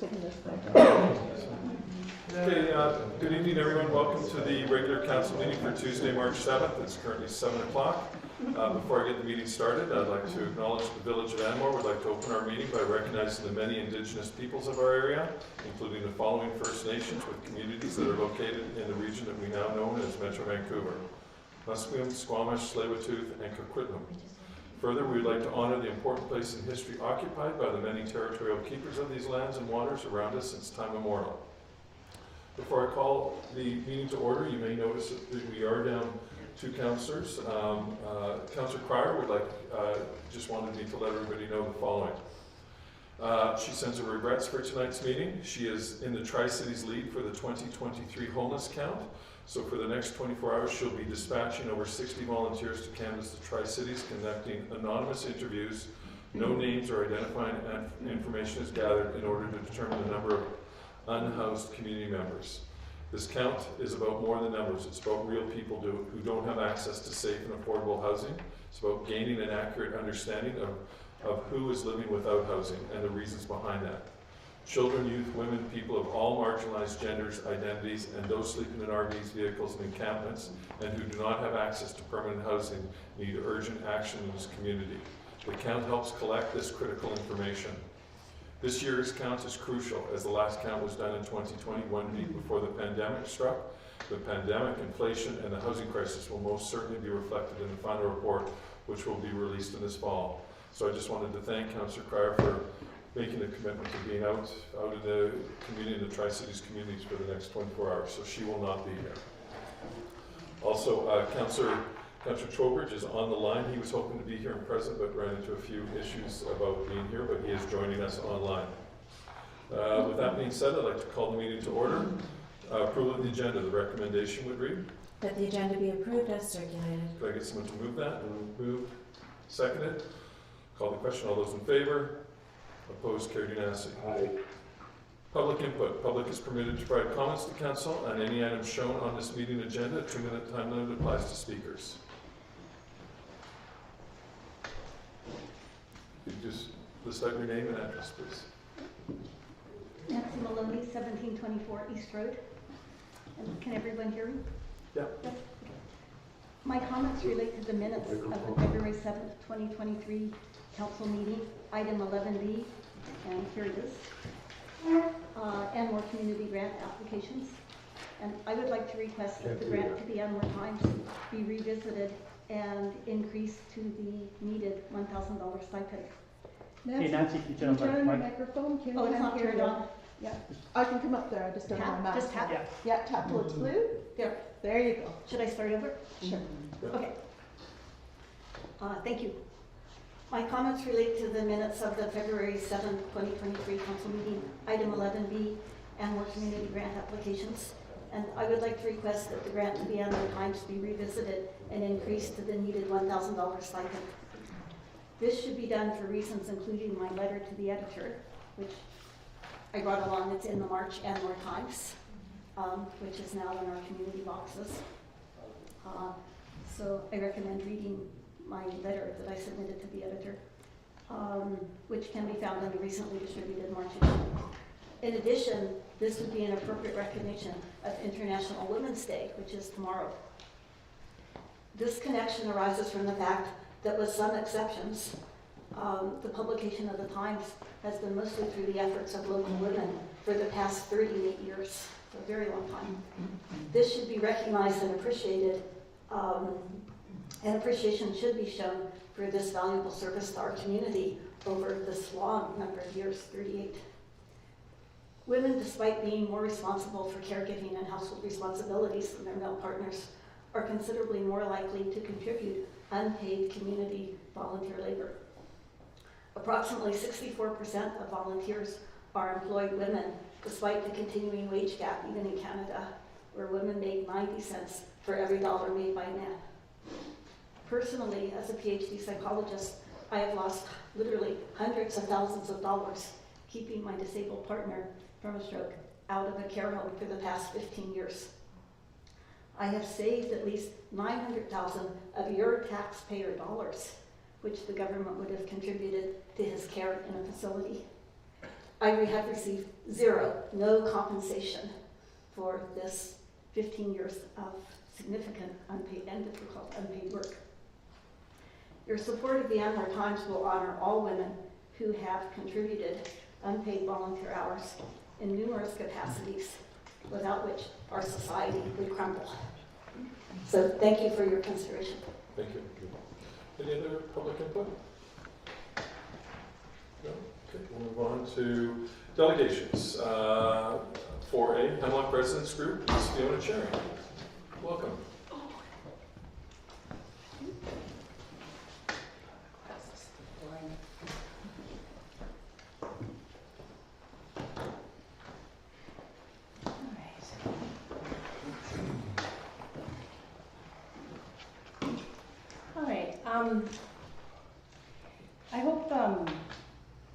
taking this back. Okay, good evening everyone. Welcome to the regular council meeting for Tuesday, March 7th. It's currently 7 o'clock. Before I get the meeting started, I'd like to acknowledge the village of Anmore. We'd like to open our meeting by recognizing the many indigenous peoples of our area, including the following First Nations with communities that are located in the region that we now know as Metro Vancouver: Musqueam, Squamish, Tsleil-Waututh, and Coquitlam. Further, we would like to honor the important place in history occupied by the many territorial keepers of these lands and waters around us since time immemorial. Before I call the meeting to order, you may notice that we are down two councillors. Councillor Cryer would just wanted me to let everybody know the following. She sends her regrets for tonight's meeting. She is in the Tri-Cities lead for the 2023 homeless count. So for the next 24 hours, she'll be dispatching over 60 volunteers to canvass the Tri-Cities, conducting anonymous interviews. No names or identifying information is gathered in order to determine the number of unhoused community members. This count is about more than numbers. It's about real people who don't have access to safe and affordable housing. It's about gaining an accurate understanding of who is living without housing and the reasons behind that. Children, youth, women, people of all marginalized genders, identities, and those sleeping in RVs, vehicles, and encampments, and who do not have access to permanent housing need urgent action in this community. The count helps collect this critical information. This year's count is crucial, as the last count was done in 2020, 1 week before the pandemic struck. The pandemic, inflation, and the housing crisis will most certainly be reflected in the final report, which will be released in this fall. So I just wanted to thank Councillor Cryer for making a commitment to being out in the community, in the Tri-Cities communities for the next 24 hours, so she will not be here. Also, Councillor Trowbridge is on the line. He was hoping to be here in person, but ran into a few issues about being here, but he is joining us online. With that being said, I'd like to call the meeting to order. Approval of the agenda. The recommendation would read that the agenda be approved as circulated. Could I get someone to move that? Moved. Seconded. Call the question. All those in favor? Opposed? Carried unanimously. Aye. Public input. Public is permitted to provide comments to council on any item shown on this meeting agenda. A 2-minute time limit applies to speakers. You just list out your name and address, please. Nancy Maloney, 1724 East Road. And can everyone hear me? Yeah. Yes. My comments relate to the minutes of the February 7th, 2023 council meeting, item 11B, and here it is. Anmore community grant applications. And I would like to request that the grant to the Anmore Times be revisited and increased to the needed $1,000 stipend. Nancy, Nancy, can you turn on the microphone? Can Oh, it's not turned on? Yeah, I can come up there. I just don't have my mask. Just tap? Yeah. Yeah, tap till it's blue. There. There you go. Should I start over? Sure. Okay. Thank you. My comments relate to the minutes of the February 7th, 2023 council meeting, item 11B, Anmore community grant applications. And I would like to request that the grant to the Anmore Times be revisited and increased to the needed $1,000 stipend. This should be done for reasons including my letter to the editor, which I brought along. It's in the March Anmore Times, which is now in our community boxes. So I recommend reading my letter that I submitted to the editor, which can be found in the recently distributed March issue. In addition, this would be an appropriate recognition of International Women's Day, which is tomorrow. This connection arises from the fact that, with some exceptions, the publication of the Times has been mostly through the efforts of local women for the past 38 years, so a very long time. This should be recognized and appreciated, and appreciation should be shown for this valuable service to our community over this long number of years, 38. Women, despite being more responsible for caregiving and household responsibilities than their male partners, are considerably more likely to contribute unpaid community volunteer labor. Approximately 64% of volunteers are employed women, despite the continuing wage gap even in Canada, where women make 90 cents for every dollar made by men. Personally, as a PhD psychologist, I have lost literally hundreds of thousands of dollars keeping my disabled partner from a stroke out of a care home for the past 15 years. I have saved at least $900,000 of your taxpayer dollars, which the government would have contributed to his care in a facility. I have received no compensation for this 15 years of significant unpaid and difficult unpaid work. Your support of the Anmore Times will honor all women who have contributed unpaid volunteer hours in numerous capacities, without which our society would crumble. So thank you for your consideration. Thank you. Any other public input? No? Okay, we'll move on to delegations. 4A, Hemlock Residence Group, is Fiona Cherry. Welcome. I hope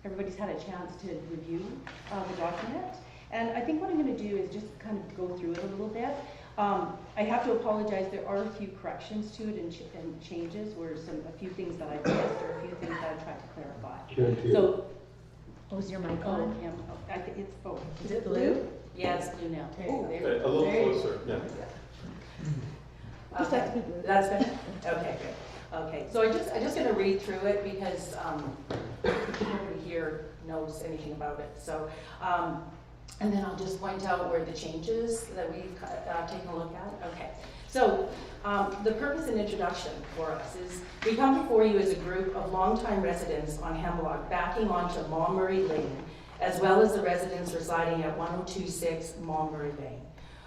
everybody's had a chance to review the document. And I think what I'm going to do is just kind of go through it a little bit. I have to apologize, there are a few corrections to it and changes where a few things that I've missed or a few things that I've tried to clarify. So, is your mic oh, yeah, I think it's, Is it blue? Yeah, it's blue now. Okay, a little closer, yeah. Just have to be blue. That's better? Okay, good. Okay, so I'm just going to read through it because nobody here knows anything about it. So, and then I'll just point out where the changes that we've taken a look at. Okay, so the purpose and introduction for us is we come before you as a group of longtime residents on Hemlock backing onto Maury Lane, as well as the residents residing at 1026 Maury Lane.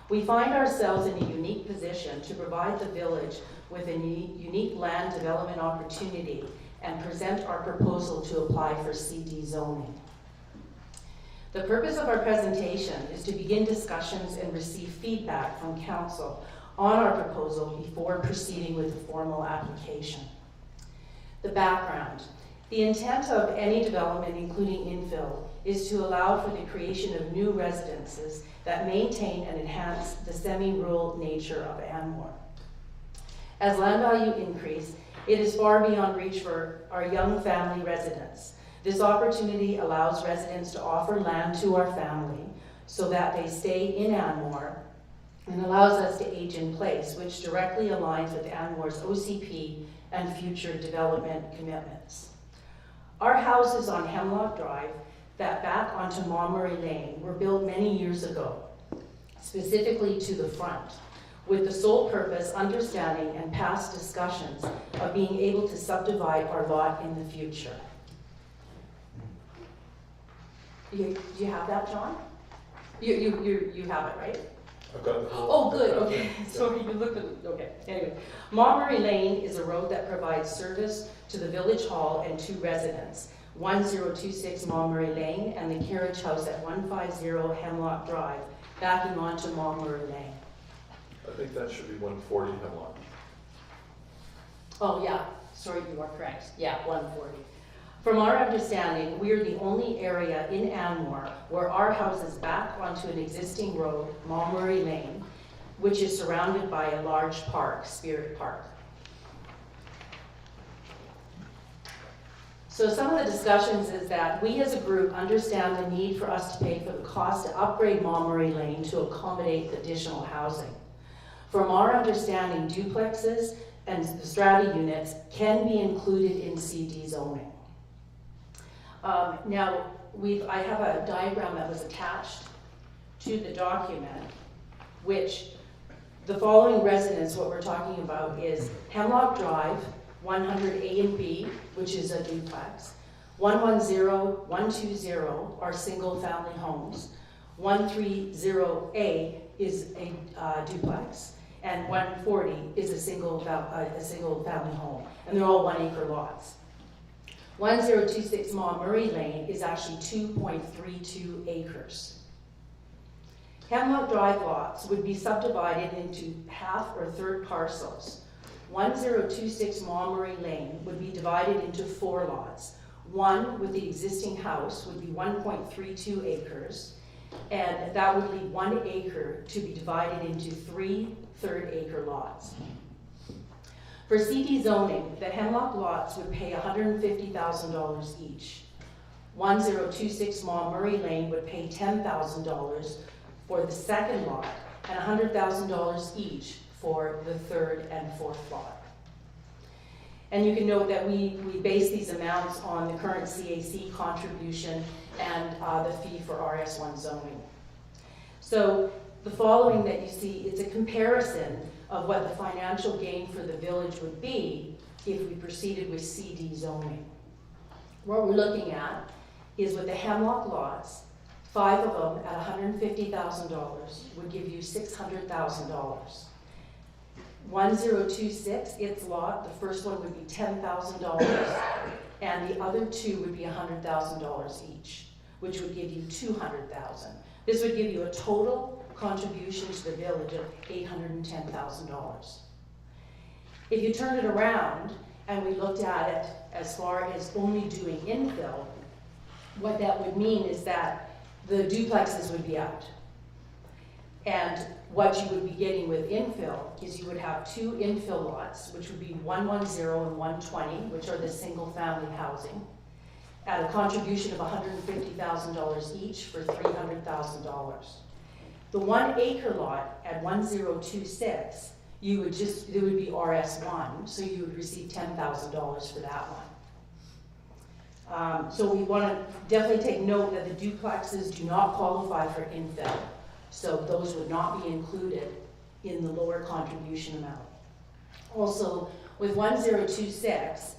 We find ourselves in a unique position to provide the village with a unique land development opportunity and present our proposal to apply for CD zoning. The purpose of our presentation is to begin discussions and receive feedback from council on our proposal before proceeding with the formal application. The background. The intent of any development, including infill, is to allow for the creation of new residences that maintain and enhance the semi-rural nature of Anmore. As land value increase, it is far beyond reach for our young family residents. This opportunity allows residents to offer land to our family so that they stay in Anmore and allows us to age in place, which directly aligns with Anmore's OCP and future development commitments. Our houses on Hemlock Drive that back onto Maury Lane were built many years ago, specifically to the front, with the sole purpose, understanding, and past discussions of being able to subdivide our lot in the future. Do you have that, John? You have it, right? I've got the whole. Oh, good, okay. Sorry, you looked at it. Okay, anyway. Maury Lane is a road that provides service to the village hall and two residents, 1026 Maury Lane and the carriage house at 150 Hemlock Drive, backing onto Maury Lane. I think that should be 140 Hemlock. Oh, yeah, sorry, you are correct. Yeah, 140. From our understanding, we are the only area in Anmore where our house is back onto an existing road, Maury Lane, which is surrounded by a large park, Spirit Park. So some of the discussions is that we as a group understand the need for us to pay for the cost to upgrade Maury Lane to accommodate the additional housing. From our understanding, duplexes and the strata units can be included in CD zoning. Now, I have a diagram that was attached to the document, which the following residents, what we're talking about is Hemlock Drive, 100A and B, which is a duplex, 110, 120 are single family homes, 130A is a duplex, and 140 is a single family home, and they're all 1 acre lots. 1026 Maury Lane is actually 2.32 acres. Hemlock Drive lots would be subdivided into half or third parcels. 1026 Maury Lane would be divided into 4 lots. One with the existing house would be 1.32 acres, and that would leave 1 acre to be divided into 3 third-acre lots. For CD zoning, the Hemlock lots would pay $150,000 each. 1026 Murray Lane would pay $10,000 for the second lot and $100,000 each for the third and fourth lot. And you can note that we base these amounts on the current CAC contribution and the fee for RS1 zoning. So the following that you see is a comparison of what the financial gain for the village would be if we proceeded with CD zoning. What we're looking at is with the Hemlock lots, 5 of them at $150,000 would give you $600,000. 1026, its lot, the first one would be $10,000, and the other two would be $100,000 each, which would give you $200,000. This would give you a total contribution to the village of $810,000. If you turn it around and we looked at it as far as only doing infill, what that would mean is that the duplexes would be out. And what you would be getting with infill is you would have 2 infill lots, which would be 110 and 120, which are the single family housing, at a contribution of $150,000 each for $300,000. The 1 acre lot at 1026, it would be RS1, so you would receive $10,000 for that one. So we want to definitely take note that the duplexes do not qualify for infill, so those would not be included in the lower contribution amount. Also, with 1026,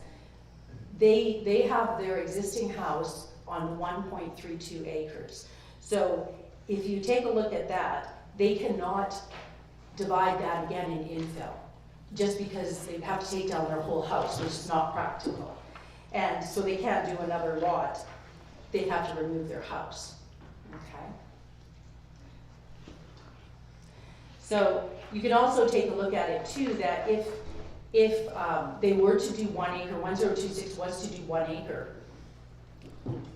they have their existing house on 1.32 acres. So if you take a look at that, they cannot divide that again in infill, just because they have to take down their whole house, which is not practical. And so they can't do another lot. They have to remove their house, okay? So you can also take a look at it too, that if they were to do 1 acre, 1026 was to do 1 acre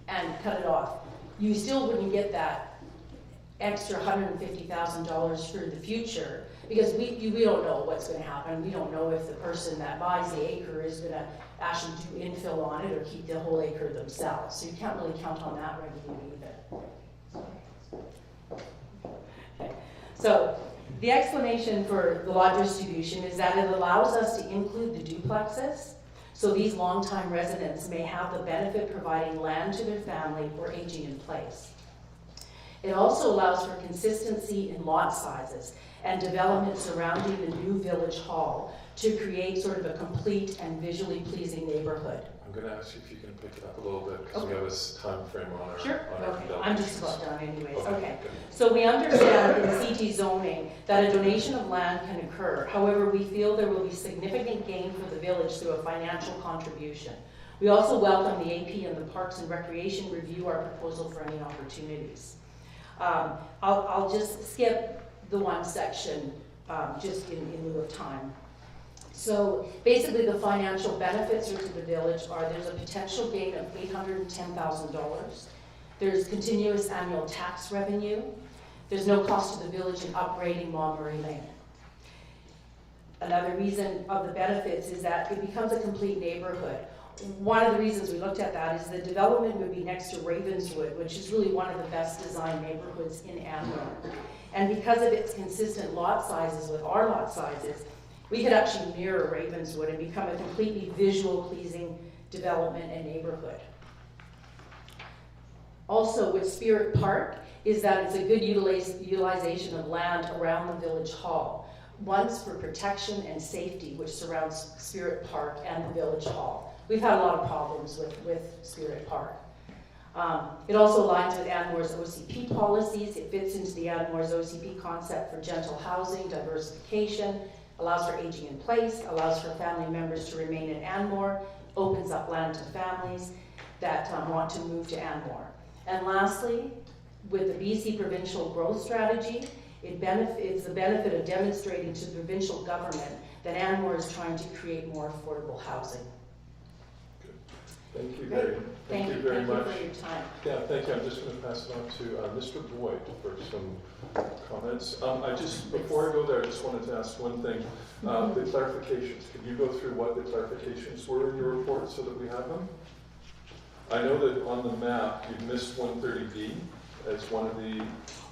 and cut it off, you still wouldn't get that extra $150,000 for the future, because we don't know what's going to happen. We don't know if the person that buys the acre is going to actually do infill on it or keep the whole acre themselves. So you can't really count on that revenue either. Okay. So the explanation for the lot distribution is that it allows us to include the duplexes, so these longtime residents may have the benefit providing land to their family or aging in place. It also allows for consistency in lot sizes and development surrounding the new village hall to create sort of a complete and visually pleasing neighborhood. I'm going to ask you if you can pick it up a little bit, because we have a time frame on our Sure. on our Okay. development. I'm just about done anyways. Okay. Good. So we understand in CT zoning that a donation of land can occur. However, we feel there will be significant gain for the village through a financial contribution. We also welcome the AP and the Parks and Recreation review our proposal for any opportunities. I'll just skip the one section just in lieu of time. So basically the financial benefits to the village are there's a potential gain of $810,000. There's continuous annual tax revenue. There's no cost to the village in upgrading Murray Lane. Another reason of the benefits is that it becomes a complete neighborhood. One of the reasons we looked at that is the development would be next to Ravenswood, which is really one of the best designed neighborhoods in Anmore. And because of its consistent lot sizes with our lot sizes, we could actually mirror Ravenswood and become a completely visual pleasing development and neighborhood. Also with Spirit Park is that it's a good utilization of land around the village hall. One's for protection and safety, which surrounds Spirit Park and the village hall. We've had a lot of problems with Spirit Park. It also aligns with Anmore's OCP policies. It fits into the Anmore's OCP concept for gentle housing, diversification, allows for aging in place, allows for family members to remain in Anmore, opens up land to families that want to move to Anmore. And lastly, with the BC Provincial Growth Strategy, it's the benefit of demonstrating to the provincial government that Anmore is trying to create more affordable housing. Thank you Great. thank you very much. Thank you for your time. Yeah, thank you. I'm just going to pass it on to Mr. Boyd for some comments. Before I go there, I just wanted to ask one thing. The clarifications. Could you go through what the clarifications were in your report so that we have them? I know that on the map, you've missed 130B as one of the,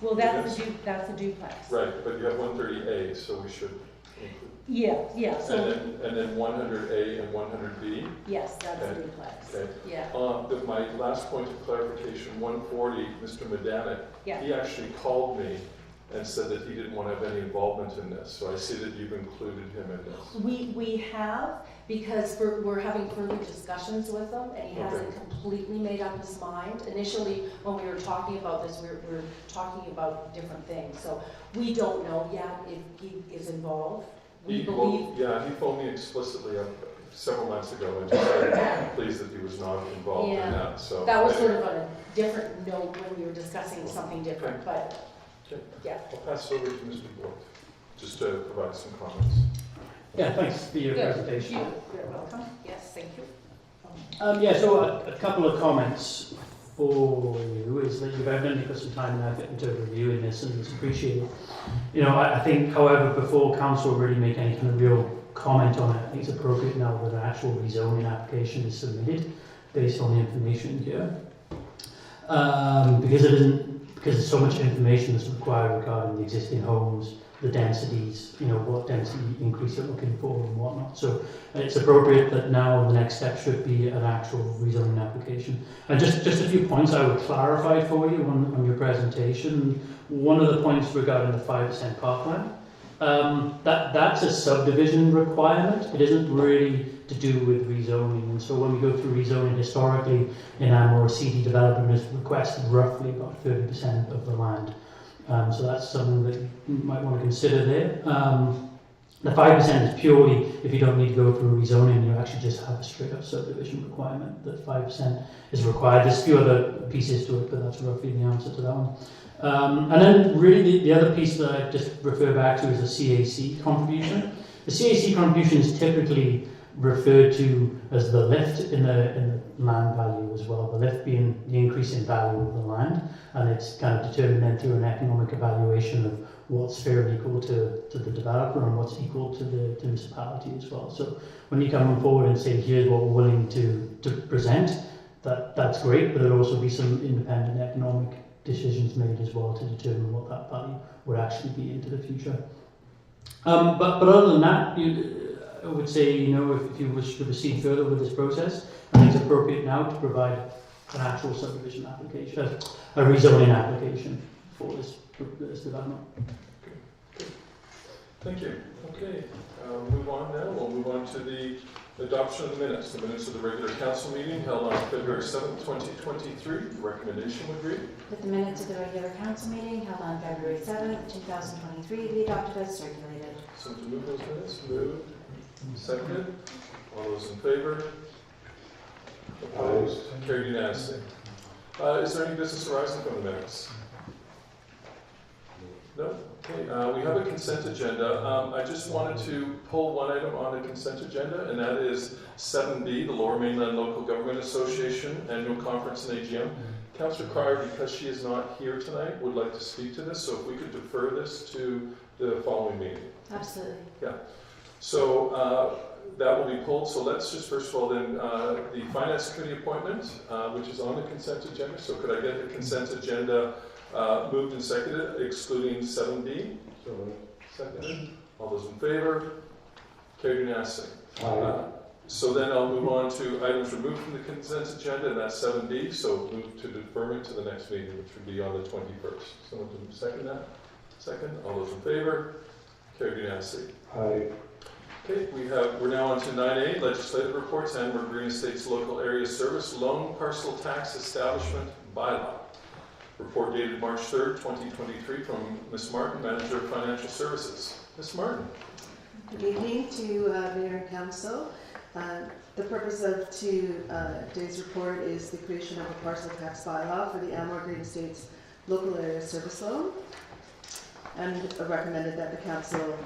Well, that's the duplex. right, but you have 130A, so we should include. Yeah, so, And then 100A and 100B. yes, that's the Okay. duplex. Okay. Yeah, But my last point of clarification, 140, Mr. Madanek, yeah. he actually called me and said that he didn't want to have any involvement in this. So I see that you've included him in this. We have, because we're having further discussions with him, and he hasn't Okay. completely made up his mind. Initially, when we were talking about this, we were talking about different things, so we don't know yet if he is involved. We believe, Yeah, he phoned me explicitly several months ago and just said, pleased that he was not involved in Yeah. that, so. that was sort of on a different note when we were discussing something different, but, Okay. yeah. I'll pass it over to Mr. Bloch, just to provide some comments. Yeah, thanks for your presentation. You're welcome. Yes, thank you. Yeah, so a couple of comments for you is that you've evidently put some time and effort into reviewing this, and it's appreciated. You know, I think, however, before council really make any kind of real comment on it, I think it's appropriate now that an actual rezoning application is submitted based on the information here. Because there's so much information that's required regarding the existing homes, the densities, you know, what density increase they're looking for and whatnot. So it's appropriate that now the next step should be an actual rezoning application. And just a few points I would clarify for you on your presentation. One of the points regarding the 5% parkland, that's a subdivision requirement. It isn't really to do with rezoning. And so when we go through rezoning historically in Anmore, CD development has requested roughly about 30% of the land. So that's something that you might want to consider there. The 5% is purely if you don't need to go through rezoning, you actually just have a straight up subdivision requirement that 5% is required. There's a few other pieces to it, but that's roughly the answer to that one. And then really the other piece that I just refer back to is the CAC contribution. The CAC contribution is typically referred to as the lift in the land value as well, the lift being the increase in value of the land, and it's kind of determined then through an economic evaluation of what's fair and equal to the developer and what's equal to the municipality as well. So when you come forward and say, here's what we're willing to present, that's great, but there'll also be some independent economic decisions made as well to determine what that value would actually be into the future. But other than that, I would say, you know, if you wish to proceed further with this process, I think it's appropriate now to provide an actual subdivision application, a rezoning application for this development. Thank you. Okay, move on now. We'll move on to the adoption of the minutes of the regular council meeting held on February 7th, 2023. The recommendation would read. That the minutes of the regular council meeting held on February 7th, 2023 be adopted as circulated. So to move those minutes, moved, seconded. All those in favor? Opposed? Carried unanimously. Is there any business arising from the minutes? No? Okay, we have a consent agenda. I just wanted to pull one item on the consent agenda, and that is 7B, the Lower Mainland Local Government Association Annual Conference and AGM. Councillor Cryer, because she is not here tonight, would like to speak to this, so if we could defer this to the following meeting. Absolutely. Yeah. So that will be pulled. So let's just first of all then the Finance Committee appointment, which is on the consent agenda. So could I get the consent agenda moved and seconded, excluding 7B? So seconded. All those in favor? Carried unanimously. So then I'll move on to items removed from the consent agenda, and that's 7B. So move to deferment to the next meeting, which would be on the 21st. Someone to second that? Second. All those in favor? Carried unanimously. Aye. Okay, we're now on to 9A, legislative reports, Anmore Green Estates Local Area Service Loan Parcel Tax Establishment Bylaw. Report dated March 3rd, 2023 from Ms. Martin, Manager of Financial Services. Ms. Martin. Good evening to Mayor and Council. The purpose of today's report is the creation of a parcel tax bylaw for the Anmore Green Estates Local Area Service Loan, and recommended that the Council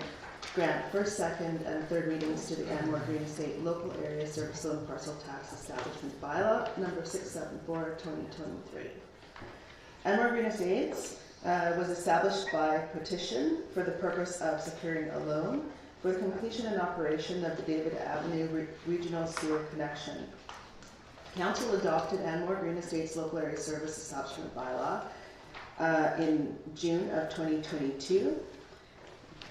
grant first, second, and third readings to the Anmore Green Estate Local Area Service Loan Parcel Tax Establishment Bylaw, number 674/2023. Anmore Green Estates was established by petition for the purpose of securing a loan for the completion and operation of the David Avenue Regional Sewer Connection. Council adopted Anmore Green Estates Local Area Service Establishment Bylaw in June of 2022.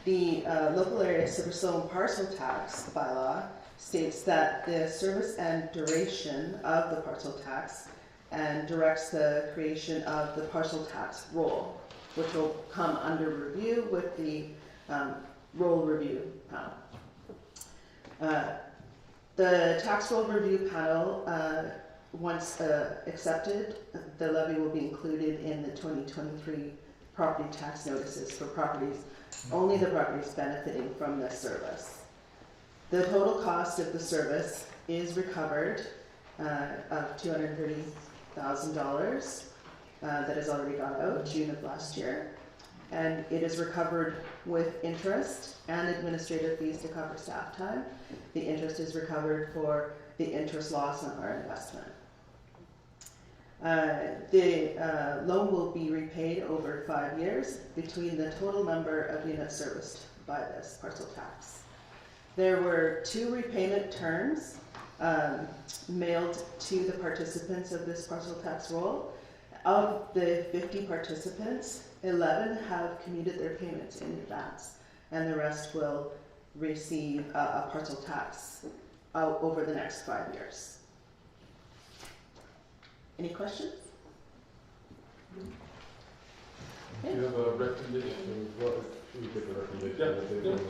The Local Area Service Loan Parcel Tax Bylaw states that the service and duration of the parcel tax and directs the creation of the parcel tax roll, which will come under review with the roll review panel. The tax roll review panel, once accepted, the levy will be included in the 2023 property tax notices for properties, only the properties benefiting from this service. The total cost of the service is recovered of $230,000 that has already gone out June of last year, and it is recovered with interest and administrative fees to cover staff time. The interest is recovered for the interest loss on our investment. The loan will be repaid over 5 years between the total number of units serviced by this parcel tax. There were 2 repayment terms mailed to the participants of this parcel tax roll. Of the 50 participants, 11 have commuted their payments in advance, and the rest will receive a parcel tax over the next 5 years. Any questions? Do you have a recommendation? What should we get the recommendation?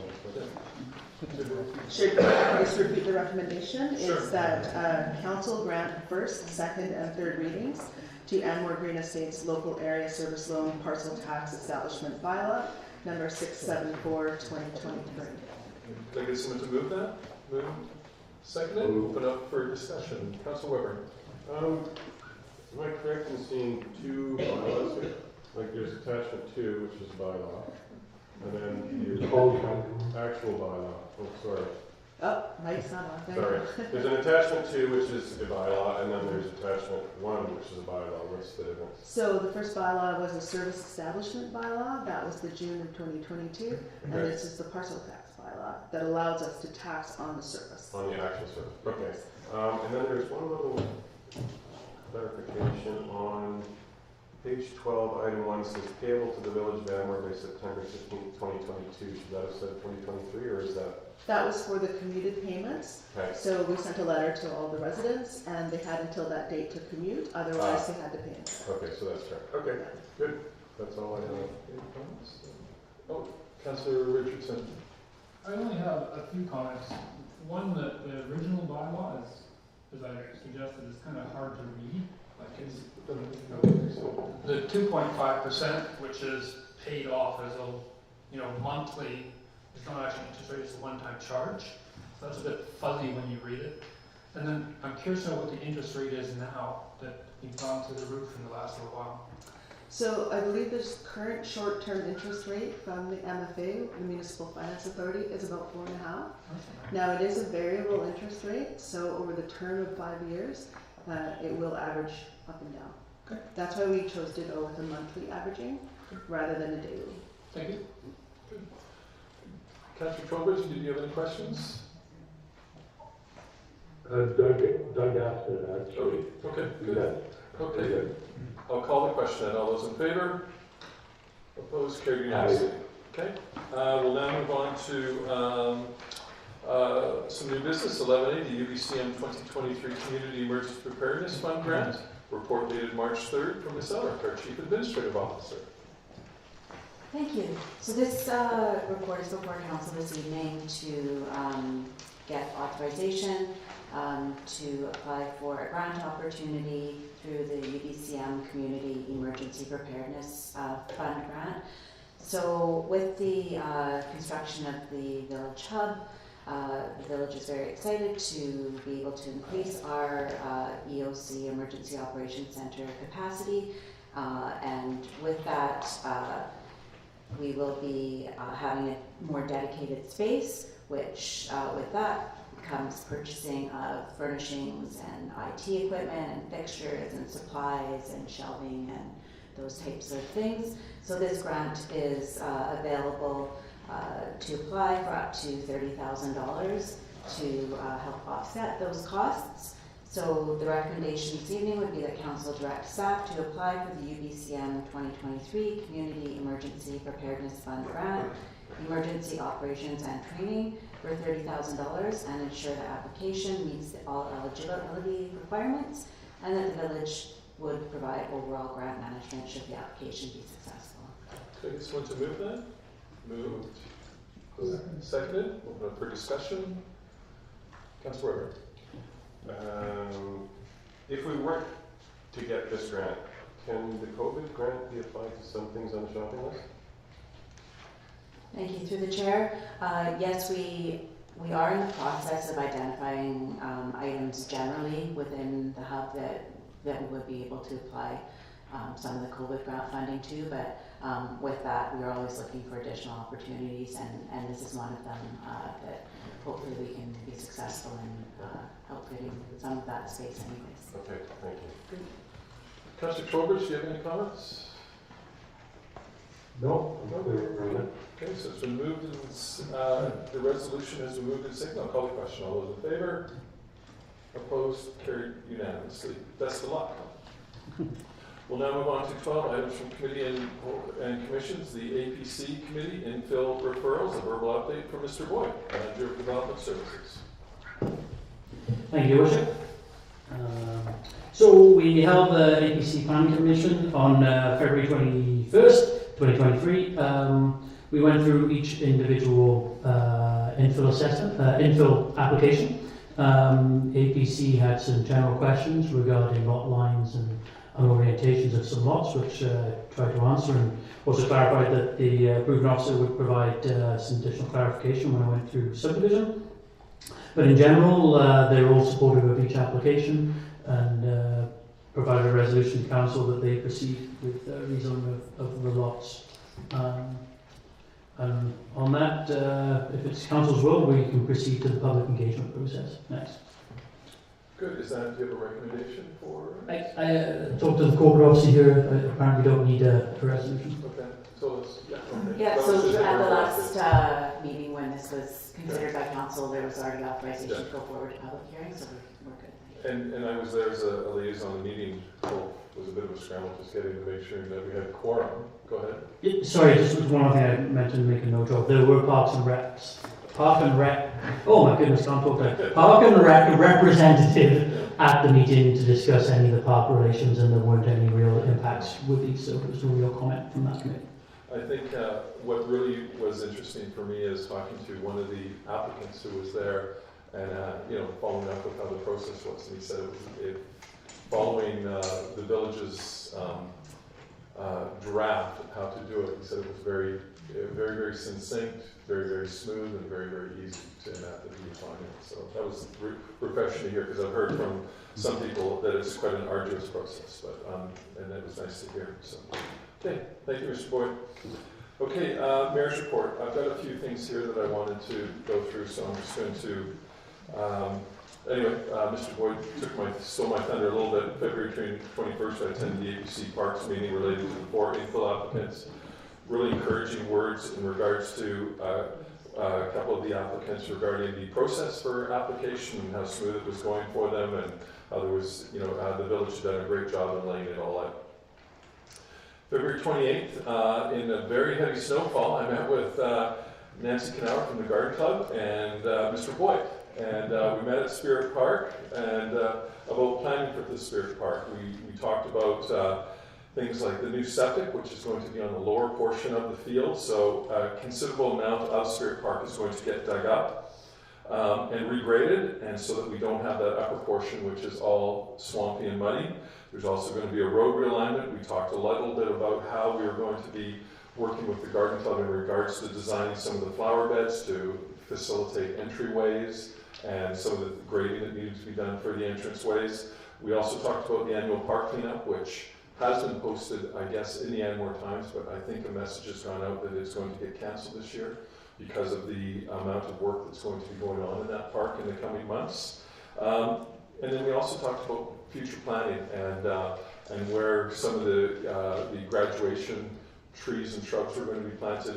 Should I just repeat the recommendation? Sure. Is that council grant first, second, and third readings to Anmore Green Estates Local Area Service Loan Parcel Tax Establishment Bylaw, number 674/2023. Can I get someone to move that? Move. Second it. Open up for discussion. Council Weber. Am I correct in seeing 2 bylaws here? Like there's attachment 2, which is bylaw, and then the actual bylaw. Oh, sorry. Oh, mic's not on. Sorry. There's an attachment 2, which is a bylaw, and then there's attachment 1, which is a bylaw. What's the difference? So the first bylaw was a service establishment bylaw. That was the June of 2022. And Okay. this is the parcel tax bylaw that allows us to tax on the service. On the actual service. Okay. And then there's one little clarification on page 12, item 1 says payable to the Village of Anmore by September 15th, 2022. Should that have said 2023, or is that? That was for the commuted payments. Okay. So we sent a letter to all the residents, and they had until that date to commute, otherwise they had to pay it. Okay, so that's correct. Okay, good. That's all I have. Any comments? Oh, Councillor Richardson. I only have a few comments. One, that the original bylaw is, as I suggested, is kind of hard to read. Like it's the 2.5%, which is paid off as a, monthly. It's not actually interest rate; it's a one-time charge. So that's a bit fuzzy when you read it. And then I'm curious to know what the interest rate is now that you've gone through the roof in the last little while. So I believe the current short-term interest rate from the MFA, the Municipal Finance Authority, is about 4.5. Now it is a variable interest rate, so over the term of 5 years, it will average up and down. Okay. That's why we chose to go with a monthly averaging rather than a daily. Thank you. Councillor Trowbridge, did you have any questions? Doug asked it, actually. Okay, good. Okay, good. I'll call the question then. All those in favor? Opposed? Carried unanimously. Okay. We'll now move on to some new business. 11A, the UBCM 2023 Community Emergency Preparedness Fund Grant. Report dated March 3rd from Ms. Elrick, our Chief Administrative Officer. Thank you. So this report is before council this evening to get authorization to apply for a grant opportunity through the UBCM Community Emergency Preparedness Fund grant. So with the construction of the Village Hub, the Village is very excited to be able to increase our EOC, Emergency Operations Center capacity, and with that we will be having a more dedicated space, which with that comes purchasing of furnishings and IT equipment and fixtures and supplies and shelving and those types of things. So this grant is available to apply for up to $30,000 to help offset those costs. So the recommendation this evening would be that council direct staff to apply for the UBCM 2023 Community Emergency Preparedness Fund Grant, Emergency Operations and Training for $30,000 and ensure the application meets all eligibility requirements, and that the village would provide overall grant management should the application be successful. Okay, just want to move that? Moved. Seconded. Open up for discussion. Councilor Weber. If we were to get this grant, can the COVID grant be applied to some things on the shopping list? Thank you. Through the chair, yes, we are in the process of identifying items generally within the hub that we would be able to apply some of the COVID grant funding to, but with that, we are always looking for additional opportunities, and this is one of them that hopefully we can be successful in help getting some of that space anyways. Okay, thank you. Councilor Trowbridge, do you have any comments? No, I'm not clear on it. Okay, so it's been moved and the resolution has been moved and seconded. I'll call the question. All those in favor? Opposed? Carried unanimously. Best of luck. We'll now move on to 12 items from committee and commissions. The APC committee, infill referrals, a verbal update from Mr. Boyd, Manager of Development Services. Thank you, Your Worship. So we held the APC Planning Commission on February 21st, 2023. We went through each individual infill assessment, infill application. APC had some general questions regarding lot lines and orientations of some lots, which tried to answer, and also clarified that the approving officer would provide some additional clarification when I went through subdivision. But in general, they're all supportive of each application and provided a resolution to council that they proceed with rezoning of the lots. And on that, if it's council's will, we can proceed to the public engagement process next. Good. Is that, do you have a recommendation for? I talked to the corporate officer here. Apparently, don't need a resolution. Okay. So let's, yeah. Okay. Yeah, That so was just a at the verbal last update. meeting when this was considered by council, there was already authorization to go forward to public hearing, so we're good. And I was there as a liaison. The meeting was a bit of a scramble, just getting to make sure that we had quorum. Go ahead. Yeah, sorry, just one other thing I meant to make a note of. There were Park and Rec. Oh my goodness, can't talk there. Park and Rec representative at the meeting to discuss any of the park relations, and there weren't any real impacts with these, so it was a real comment from that committee. I think what really was interesting for me is talking to one of the applicants who was there, and following up with how the process was. And he said following the village's draft of how to do it. He said it was very, very, very succinct, very, very smooth, and very, very easy to enact that he was finding. So that was refreshing to hear, because I've heard from some people that it's quite an arduous process, but and it was nice to hear. So, okay, thank you, Mr. Boyd. Okay, Mayor's report. I've got a few things here that I wanted to go through, so I'm just going to. Anyway, Mr. Boyd stole my thunder a little bit. February 21st, I attended the APC Parks meeting related to the 4 infill applicants. Really encouraging words in regards to a couple of the applicants regarding the process for application and how smooth it was going for them, and how there was, the village had done a great job in laying it all out. February 28th, in a very heavy snowfall, I met with Nancy Knauer from the Garden Club and Mr. Boyd. And we met at Spirit Park and about planning for the Spirit Park. We talked about things like the new septic, which is going to be on the lower portion of the field. So a considerable amount of Spirit Park is going to get dug up and regraded, and so that we don't have that upper portion, which is all swampy and muddy. There's also going to be a road realignment. We talked a little bit about how we are going to be working with the Garden Club in regards to designing some of the flower beds to facilitate entryways, and some of the grading that needed to be done for the entranceways. We also talked about the annual park cleanup, which has been posted, I guess, in the Anmore Times, but I think a message has gone out that it's going to get canceled this year because of the amount of work that's going to be going on in that park in the coming months. And then we also talked about future planning and where some of the graduation trees and shrubs are going to be planted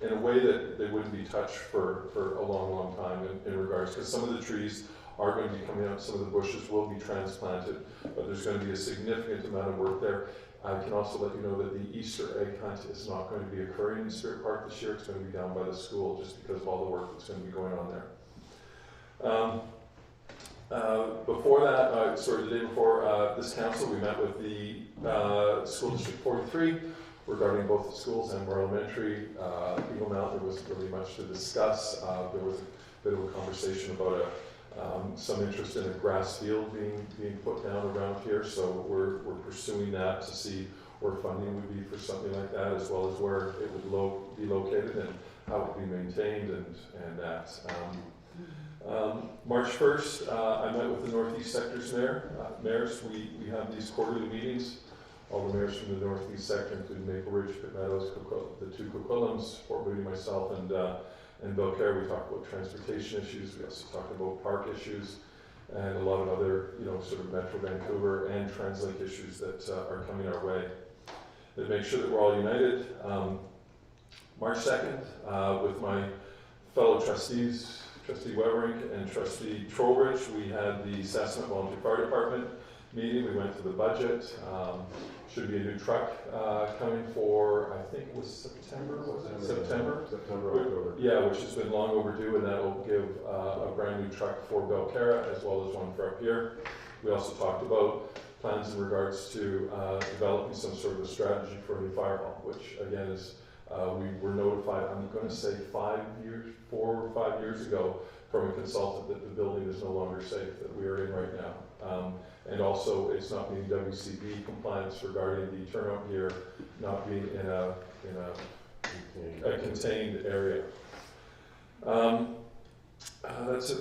in a way that they wouldn't be touched for a long, long time in regards, because some of the trees are going to be coming out. Some of the bushes will be transplanted, but there's going to be a significant amount of work there. I can also let you know that the Easter egg hunt is not going to be occurring in Spirit Park this year. It's going to be down by the school just because of all the work that's going to be going on there. Before that, the day before this council, we met with the School District 43 regarding both the schools, Anmore Elementary, Eagle Mountain. There wasn't really much to discuss. There was a bit of a conversation about some interest in a grass field being put down around here, so we're pursuing that to see where funding would be for something like that, as well as where it would be located and how it would be maintained and that. March 1st, I met with the Northeast Sector's mayors. We have these quarterly meetings. All the mayors from the Northeast Sector, including Maple Ridge, Pitt Meadows, the two Coquitlam's, Fort Moody, myself, and Belcaire. We talked about transportation issues. We also talked about park issues and a lot of other, sort of Metro Vancouver and TransLink issues that are coming our way. To make sure that we're all united, March 2nd, with my fellow trustees, Trustee Weberink and Trustee Trowbridge, we had the Sassnet Volunteer Fire Department meeting. We went to the budget. Should be a new truck coming for, I think it was September, was it? September, October. Yeah, which has been long overdue, and that will give a brand new truck for Belcaire as well as one for up here. We also talked about plans in regards to developing some sort of a strategy for a new fire hall, which again is, we were notified, I'm going to say 4 or 5 years ago, from a consultant that the building is no longer safe that we are in right now. And also, it's not being WCB compliance regarding the turnout gear not being in a contained area. That's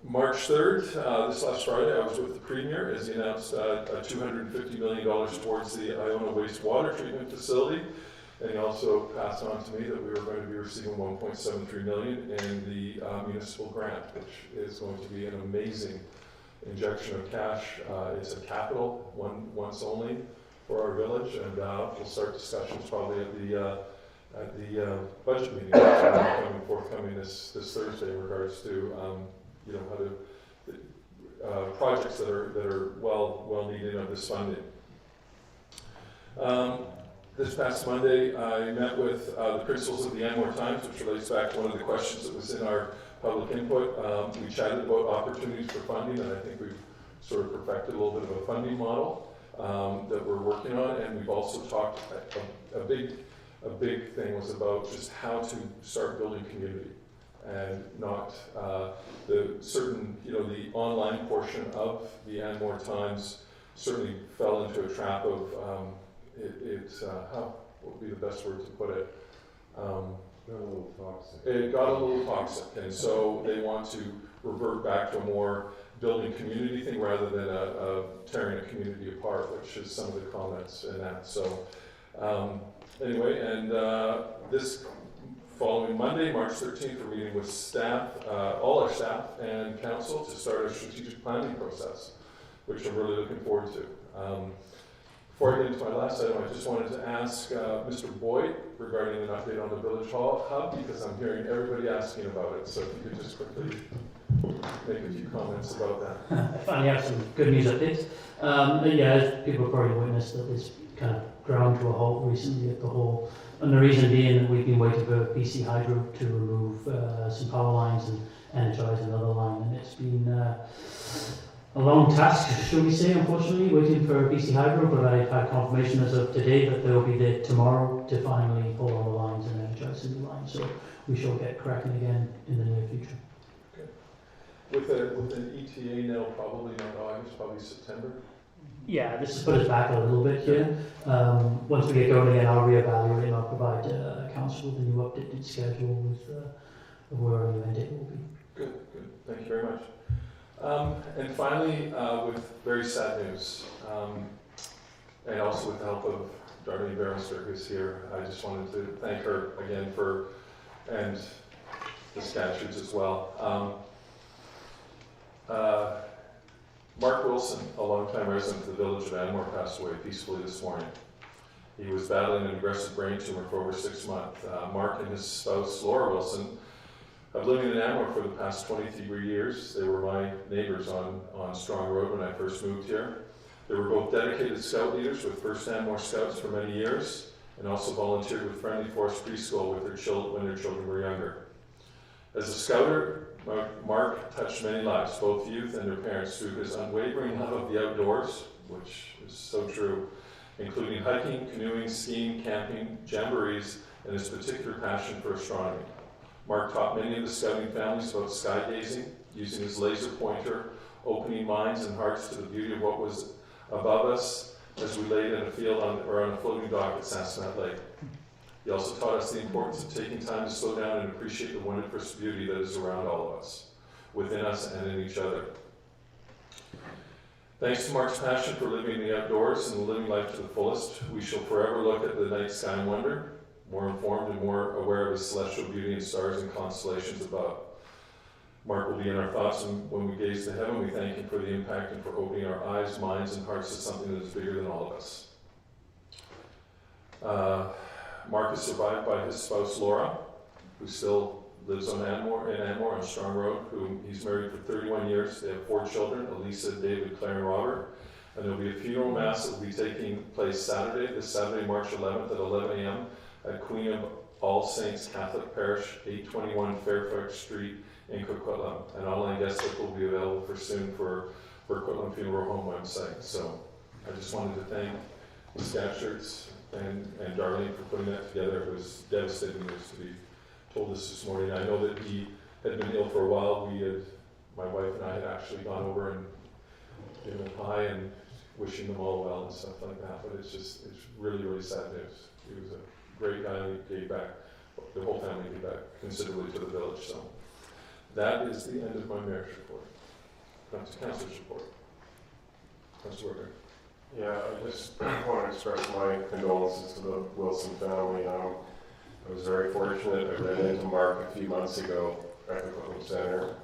March 3rd, this last Friday, I was with the Premier as he announced $250 million towards the Iona wastewater treatment facility. And he also passed on to me that we were going to be receiving $1.73 million in the municipal grant, which is going to be an amazing injection of cash. It's a capital, once only, for our village, and we'll start discussions probably at the budget meeting forthcoming this Thursday in regards to how to projects that are well needed of this funding. This past Monday, I met with the principals of the Anmore Times, which relates back to one of the questions that was in our public input. We chatted about opportunities for funding, and I think we've sort of perfected a little bit of a funding model that we're working on. And we've also talked, a big thing was about just how to start building community, and not the online portion of the Anmore Times certainly fell into a trap of what would be the best word to put it? Got a little toxic. It got a little toxic, and so they want to revert back to a more building community thing rather than tearing a community apart, which is some of the comments in that. So anyway, and this following Monday, March 13th, we're meeting with staff, all our staff and council to start a strategic planning process, which I'm really looking forward to. Before I get into my last item, I just wanted to ask Mr. Boyd regarding an update on the Village Hall Hub, because I'm hearing everybody asking about it. So if you could just quickly make a few comments about that. I finally have some good news updates. As people probably witnessed, that it's kind of ground to a halt recently at the hall. And the reason being that we've been waiting for BC Hydro to remove some power lines and energize another line. And it's been a long task, shall we say, unfortunately, waiting for BC Hydro, but I've had confirmation as of today that they'll be there tomorrow to finally pull all the lines and energize the new lines. So we shall get cracking again in the near future. Okay. With an ETA now, probably not August, probably September. Yeah, this has put us back a little bit here. Once we get going again, I'll reevaluate and I'll provide council with a new updated schedule with where our new end date will be. Good. Thank you very much. And finally, with very sad news, and also with the help of Darlene Berenster, who's here, I just wanted to thank her again and the Scatchards as well. Mark Wilson, a longtime resident of the village of Anmore, passed away peacefully this morning. He was battling an aggressive brain tumor for over 6 months. Mark and his spouse, Laura Wilson, I've lived in Anmore for the past 23 years. They were my neighbors on Strong Road when I first moved here. They were both dedicated scout leaders with First Anmore Scouts for many years, and also volunteered with Friendly Forest Preschool with when their children were younger. As a scouter, Mark touched many lives, both youth and their parents, through his unwavering love of the outdoors, which is so true, including hiking, canoeing, skiing, camping, jamborees, and his particular passion for astronomy. Mark taught many of the scouting families about sky gazing, using his laser pointer, opening minds and hearts to the beauty of what was above us as we laid in a field or on a floating dock at Sassanat Lake. He also taught us the importance of taking time to slow down and appreciate the wondrous beauty that is around all of us, within us and in each other. Thanks to Mark's passion for living in the outdoors and living life to the fullest, we shall forever look at the night sky and wonder, more informed and more aware of his celestial beauty and stars and constellations above. Mark will be in our thoughts, and when we gaze to heaven, we thank him for the impact and for opening our eyes, minds, and hearts to something that is bigger than all of us. Mark is survived by his spouse, Laura, who still lives in Anmore on Strong Road, whom he's married for 31 years. They have 4 children, Elisa, David, Claire, and Robert. And there will be a funeral mass that will be taking place this Saturday, March 11th at 11 a.m. at Queen of All Saints Catholic Parish, 821 Fairfax Street in Coquitlam. An online guest book will be available for Coquitlam Funeral Home website. So I just wanted to thank the Scatcherts and Darlene for putting that together. It was devastating news to be told this morning. I know that he had been ill for a while. My wife and I had actually gone over and given him hi and wishing them all well and stuff like that. But it's really, really sad news. He was a great guy and he gave back, the whole family gave back considerably to the village. So that is the end of my marriage report. Now to Councilor's report. Councilor Worker. Yeah, I just want to express my condolences to the Wilson family. I was very fortunate. I ran into Mark a few months ago at the Coquitlam Center.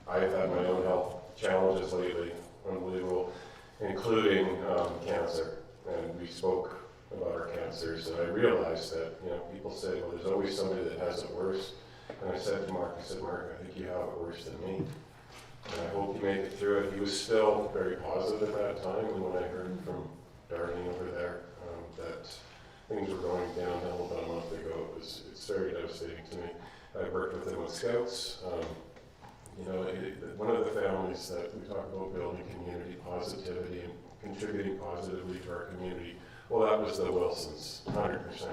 I've had my own health challenges lately, unbelievable, including cancer. And we spoke about our cancers, and I realized that, people say, well, there's always somebody that has it worse. And I said to Mark, Mark, I think you have it worse than me. And I hope you make it through it. He was still very positive at that time, and when I heard from Darlene over there that things were going downhill about a month ago, it's very devastating to me. I worked with him with Scouts. One of the families that we talk about building community positivity and contributing positively to our community, well, that was the Wilsons, 100%.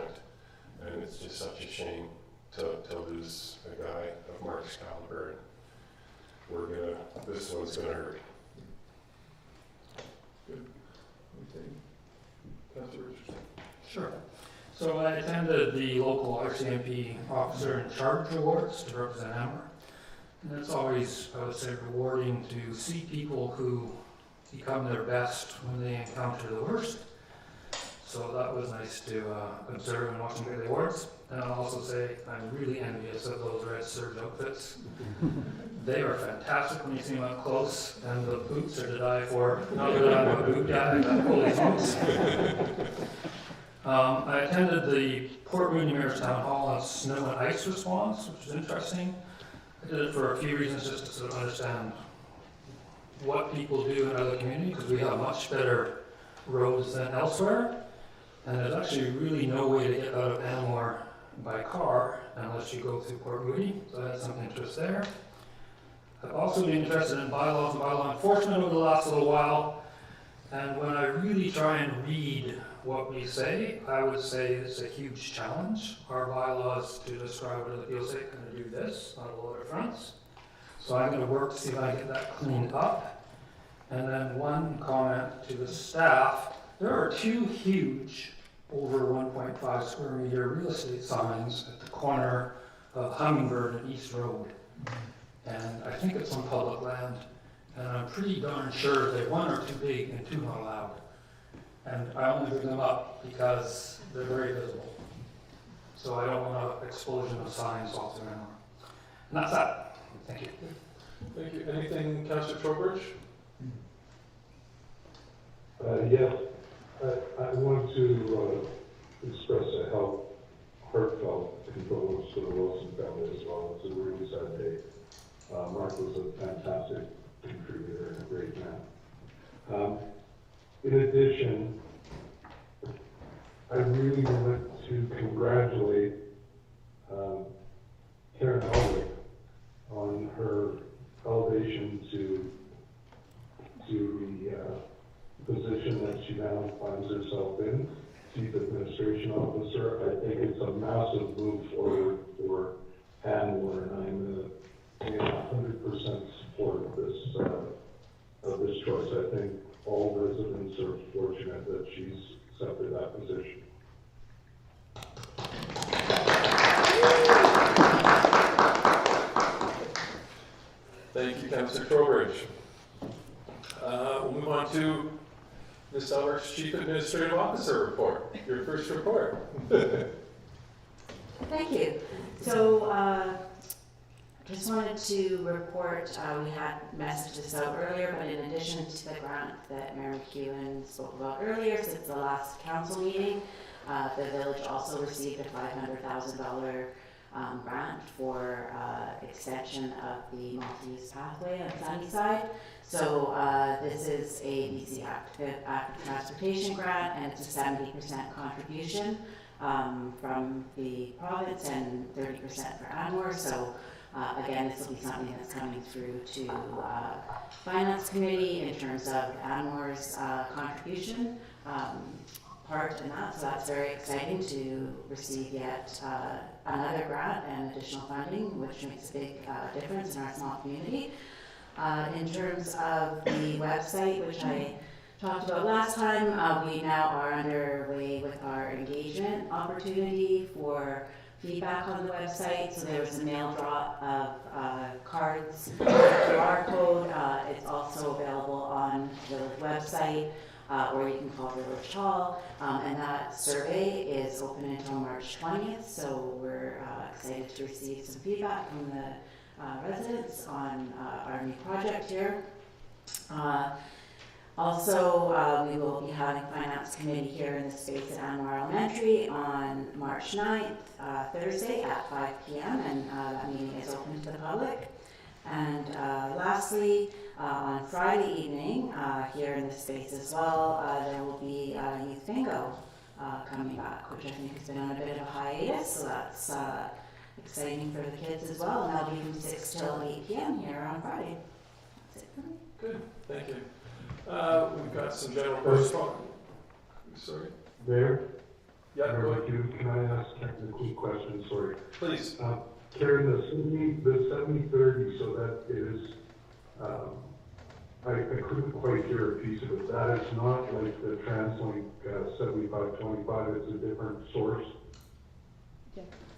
And it's just such a shame to lose a guy of Mark's caliber. This one's gonna hurt. Good. Okay. Councilor Richardson. Sure. So I attended the local RCMP Officer in Charge Awards to represent Anmore. And it's always, I would say, rewarding to see people who become their best when they encounter the worst. So that was nice to observe and watch them get the awards. And I'll also say I'm really envious of those red serge outfits. They are fantastic when you see them up close, and the boots are to die for. Not that I'm a boot guy, I got holy smokes. I attended the Port Mooney Mayor's Town Hall on snow and ice response, which was interesting. I did it for a few reasons, just to sort of understand what people do in other communities, because we have much better roads than elsewhere. And there's actually really no way to get out of Anmore by car unless you go through Port Moody, so I had some interest there. I've also been interested in bylaws and bylaw enforcement over the last little while, and when I really try and read what we say, I would say it's a huge challenge. Our bylaws to describe what it feels like going to do this on a lot of fronts. So I'm going to work to see if I can get that cleaned up. And then one comment to the staff. There are 2 huge, over 1.5 square meter real estate signs at the corner of Hummingbird and East Road. And I think it's on public land. And I'm pretty darn sure that 1 are too big and 2 not allowed. And I only bring them up because they're very visible. So I don't want an explosion of signs all through Anmore. And that's that. Thank you. Thank you. Anything, Councilor Trowbridge? Yes, I want to express a heartfelt condolence to the Wilson family. it as well. It's a really sad day. Mark was a fantastic contributor and a great man. In addition, I really want to congratulate Karen Elwick on her elevation to the position that she now finds herself in, Chief Administration Officer. I think it's a massive move forward for Anmore, and I'm in 100% support of this choice. I think all residents are fortunate that she's accepted that position. Thank you, Councillor Trowbridge. We'll move on to Ms. Elrick's Chief Administrative Officer report. Your first report. Thank you. So, just wanted to report, we had messaged this out earlier, but in addition to the grant that Mayor McEwen spoke about earlier, since the last council meeting, the village also received a $500,000 grant for extension of the multi-use pathway on Sunnyside. So this is a BC Active Transportation grant, and it's a 70% contribution from the province and 30% for Anmore. So again, this will be something that's coming through to Finance Committee in terms of Anmore's contribution part in that. So that's very exciting to receive yet another grant and additional funding, which makes a big difference in our small community. In terms of the website, which I talked about last time, we now are underway with our engagement opportunity for feedback on the website. So there was a mail drop of cards, QR code. It's also available on the village website, or you can call Village Hall. And that survey is open until March 20th. So we're excited to receive some feedback from the residents on our new project here. Also, we will be having Finance Committee here in the space at Anmore Elementary on March 9th, Thursday at 5 p.m. and that meeting is open to the public. And lastly, on Friday evening, here in this space as well, there will be Youth Bingo coming back, which I think has been on a bit of a hiatus, so that's exciting for the kids as well, and that'll be from 6 till 8 p.m. here on Friday. That's it for me. Good, thank you. We've got some general correspondence. Sorry? There? Yeah, go ahead. Can I ask a technical question? Sorry. Please. Karen, the 70/30, so that is, I couldn't quite hear a piece of it. That is not like the TransLink 75/25, it's a different source.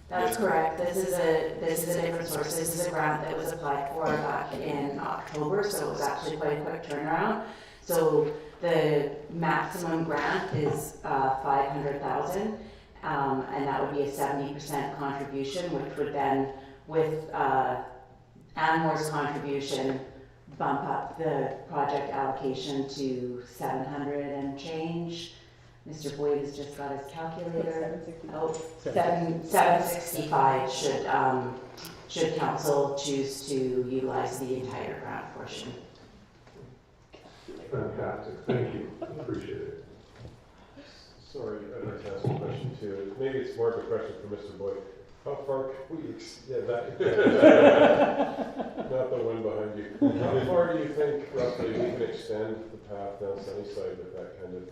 That's correct. This is a different source. This is a grant that was applied for back in October, so it was actually quite a quick turnaround. So the maximum grant is $500,000, and that would be a 70% contribution, which would then, with Anmore's contribution, bump up the project allocation to 700 and change. Mr. Boyd has just got his calculator. 765 should council choose to utilize the entire grant portion. Fantastic, thank you, appreciate it. Sorry, I'd like to ask a question too. Maybe it's more of a question for Mr. Boyd. How far can we, that, not the one behind you. How far do you think roughly we can extend the path down Sunnyside with that kind of,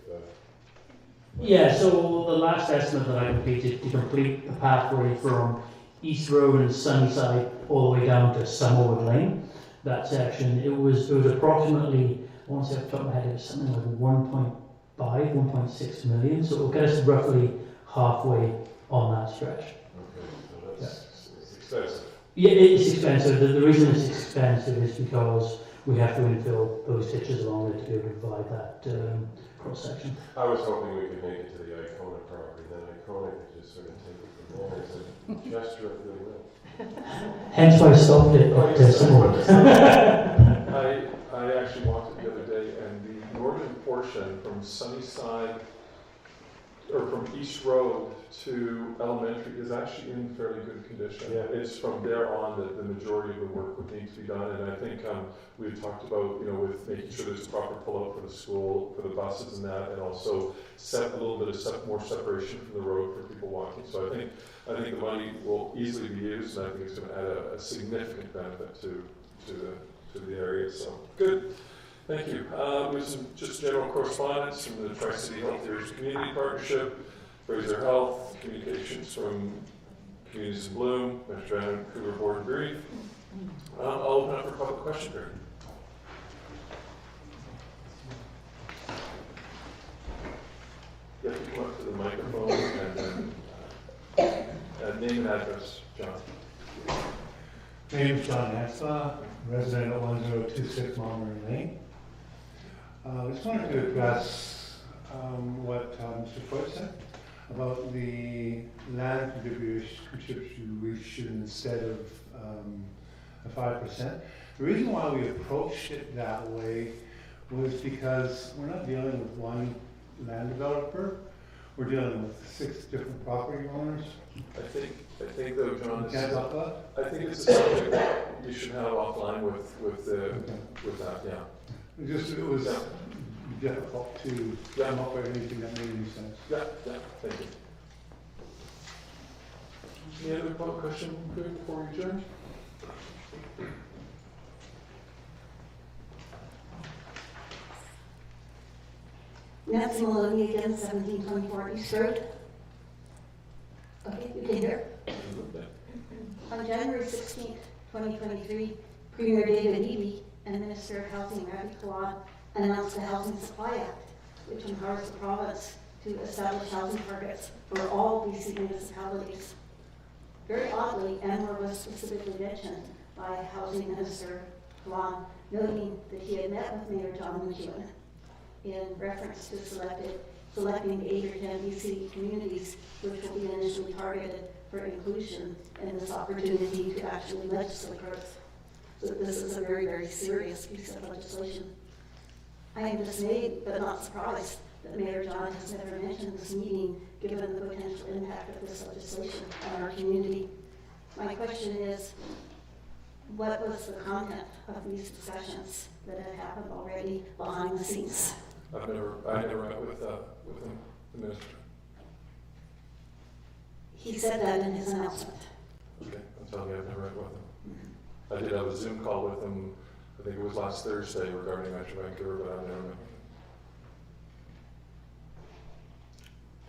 Yeah, so the last estimate that I completed to complete the pathway from East Road and Sunnyside all the way down to Summerwood Lane, that section, it was approximately, I want to say off the top of my head, it was something like 1.6 million, so it'll get us roughly halfway on that stretch. okay, so that's, it's expensive. Yeah, it's expensive. The reason it's expensive is because we have to infill those ditches along there to be able to provide that cross section. I was hoping we could make it to the Icona property, then Icona could just sort of take it from there as a gesture of goodwill. Hence why I stopped it at Summerwood. I actually walked it the other day, and the northern portion from Sunnyside, or from East Road to elementary is actually in fairly good condition. Yeah. It's from there on that the majority of the work would need to be done, and I think we had talked about, with making sure there's proper pull-out for the school, for the buses and that, and also set a little bit of more separation from the road for people walking. So I think the money will easily be used, and I think it's going to add a significant benefit to the area. So good. Thank you. With some just general correspondence from the Tri-City Health Areas Community Partnership, Fraser Health, communications from Communities in Bloom, Metro Vancouver Board and Brief. I'll open up for public question period. You have to come up to the microphone and then name and address, John. My name is John Hatzlaw, resident at 1026 Mulberry Lane. I just wanted to address what Mr. Foote said about the land contribution instead of a 5%. The reason why we approached it that way was because we're not dealing with one land developer. We're dealing with 6 different property owners. I think though, John, Can't talk about it? I think it's a subject that you should have offline with that, yeah. It was difficult to come up with anything that made any sense. Yeah, thank you. Any other public question before we adjourn? Nancy Maloney again, 1724 East Road. Okay, you can hear. On January 16th, 2023, Premier David Eby and Minister of Housing Ravi Kahlon announced the Housing Supply Act, which empowers the province to establish housing targets for all BC municipalities. Very oddly, Anmore was specifically mentioned by Housing Minister Kahlon, noting that he had met with Mayor John McEwen in reference to selecting 8 or 10 BC communities which will be initially targeted for inclusion in this opportunity to actually legislate growth. So this is a very, very serious piece of legislation. I am dismayed but not surprised that Mayor John has never mentioned this meeting given the potential impact of this legislation on our community. My question is, what was the content of these discussions that have happened already behind the scenes? I never met with the minister. He said that in his announcement. Okay, I'm telling you, I've never met with him. I did have a Zoom call with him, I think it was last Thursday regarding Metro Vancouver, but I've never met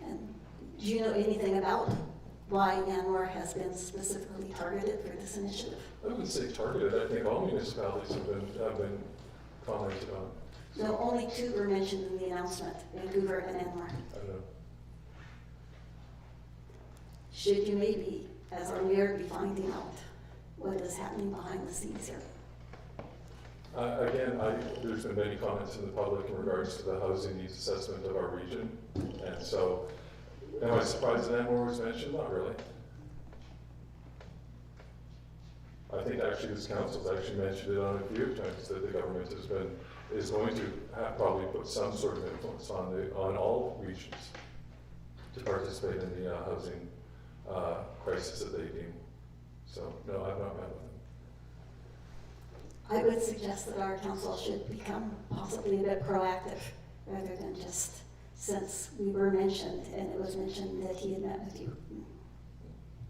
with him. And do you know anything about why Anmore has been specifically targeted for this initiative? I wouldn't say targeted, I think all municipalities have been commented on. No, only 2 were mentioned in the announcement, Vancouver and Anmore. I don't know. Should you maybe, as our mayor, be finding out what is happening behind the scenes here? Again, there's been many comments in the public in regards to the housing needs assessment of our region, and so, am I surprised that Anmore was mentioned? Not really. I think actually this council's actually mentioned it on a few times that the government is going to have probably put some sort of influence on all regions to participate in the housing crisis that they deem. So no, I've not met with them. I would suggest that our council should become possibly a bit proactive rather than just, since we were mentioned and it was mentioned that he had met with you.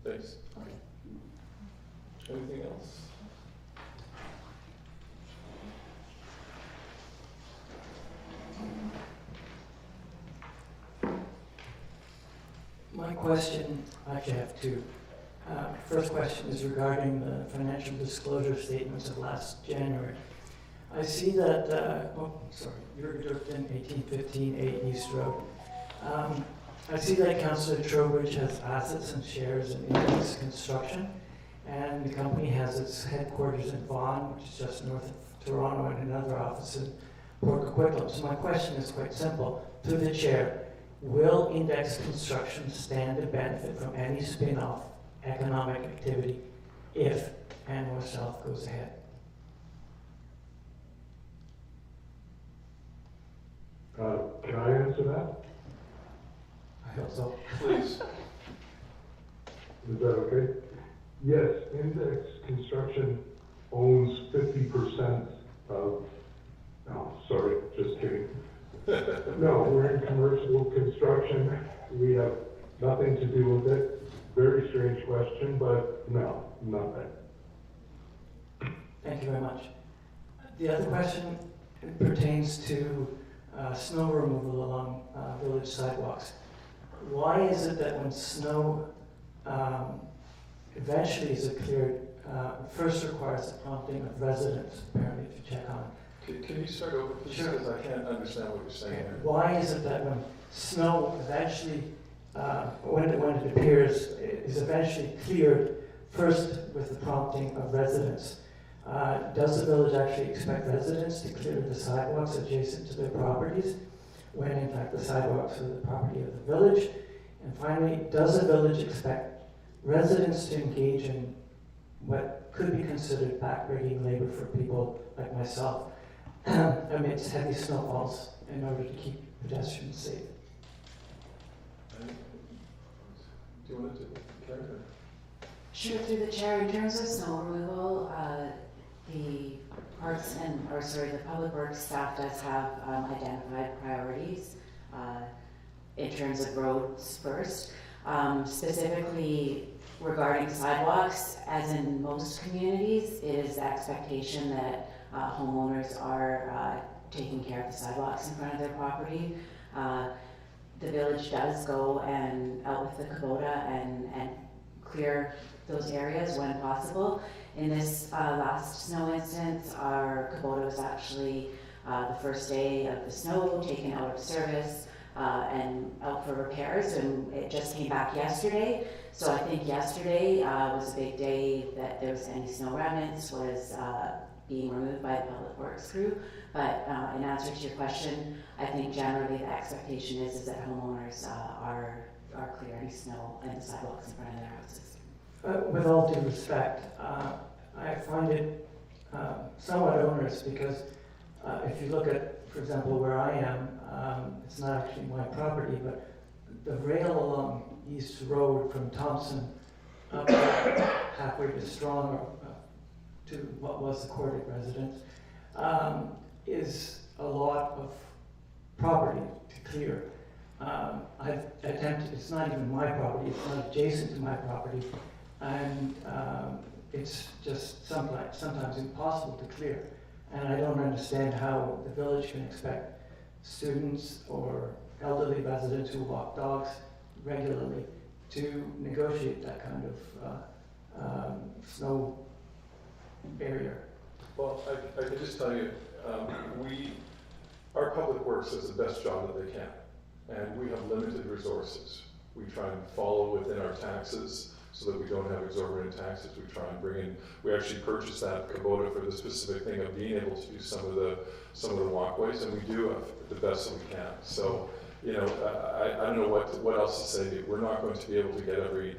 Thanks. Okay. Anything else? My question, I actually have 2. First question is regarding the financial disclosure statements of last January. I see that, Jurgen Durfton, 1815 8 East Road. I see that Councillor Trowbridge has assets and shares in Index Construction, and the company has its headquarters in Vaughan, which is just north of Toronto, and another office in Port Coquitlam. So my question is quite simple. To the chair, will Index Construction stand to benefit from any spin-off economic activity if Anmore South goes ahead? Can I answer that? I hope so. Please. Is that okay? Yes, Index Construction owns 50% of, no, sorry, just kidding. No, we're in commercial construction. We have nothing to do with it. Very strange question, but no, nothing. Thank you very much. The other question pertains to snow removal along village sidewalks. Why is it that when snow eventually is cleared, first requires the prompting of residents, apparently, to check on it? Can you start over, please? Sure. Because I can't understand what you're saying here. Why is it that when snow eventually, when it appears, is eventually cleared, first with the prompting of residents? Does the village actually expect residents to clear the sidewalks adjacent to their properties, when in fact the sidewalks are the property of the village? And finally, does the village expect residents to engage in what could be considered backbreaking labor for people like myself amidst heavy snowfalls in order to keep pedestrians safe? Do you want to carry it? Sure, through the chair, in terms of snow removal, the Public Works staff does have identified priorities in terms of roads first. Specifically regarding sidewalks, as in most communities, it is the expectation that homeowners are taking care of the sidewalks in front of their property. The village does go and out with the Kubota and clear those areas when possible. In this last snow instance, our Kubota was actually the first day of the snow taken out of service and out for repairs, and it just came back yesterday. So I think yesterday was a big day that there was any snow remnants was being removed by the Public Works crew. But in answer to your question, I think generally the expectation is that homeowners are clearing snow and the sidewalks in front of their houses. With all due respect, I find it somewhat onerous because if you look at, for example, where I am, it's not actually my property, but the rail along East Road from Thompson up halfway to Strong, or to what was the Cordic residence, is a lot of property to clear. I've attempted, it's not even my property, it's not adjacent to my property, and it's just sometimes impossible to clear. And I don't understand how the village can expect students or elderly residents who walk dogs regularly to negotiate that kind of snow barrier. Well, I can just tell you, our Public Works does the best job that they can, and we have limited resources. We try and follow within our taxes so that we don't have exorbitant taxes. We try and bring in, we actually purchased that Kubota for the specific thing of being able to do some of the walkways, and we do the best that we can. So, you know, I don't know what else to say to you. We're not going to be able to get every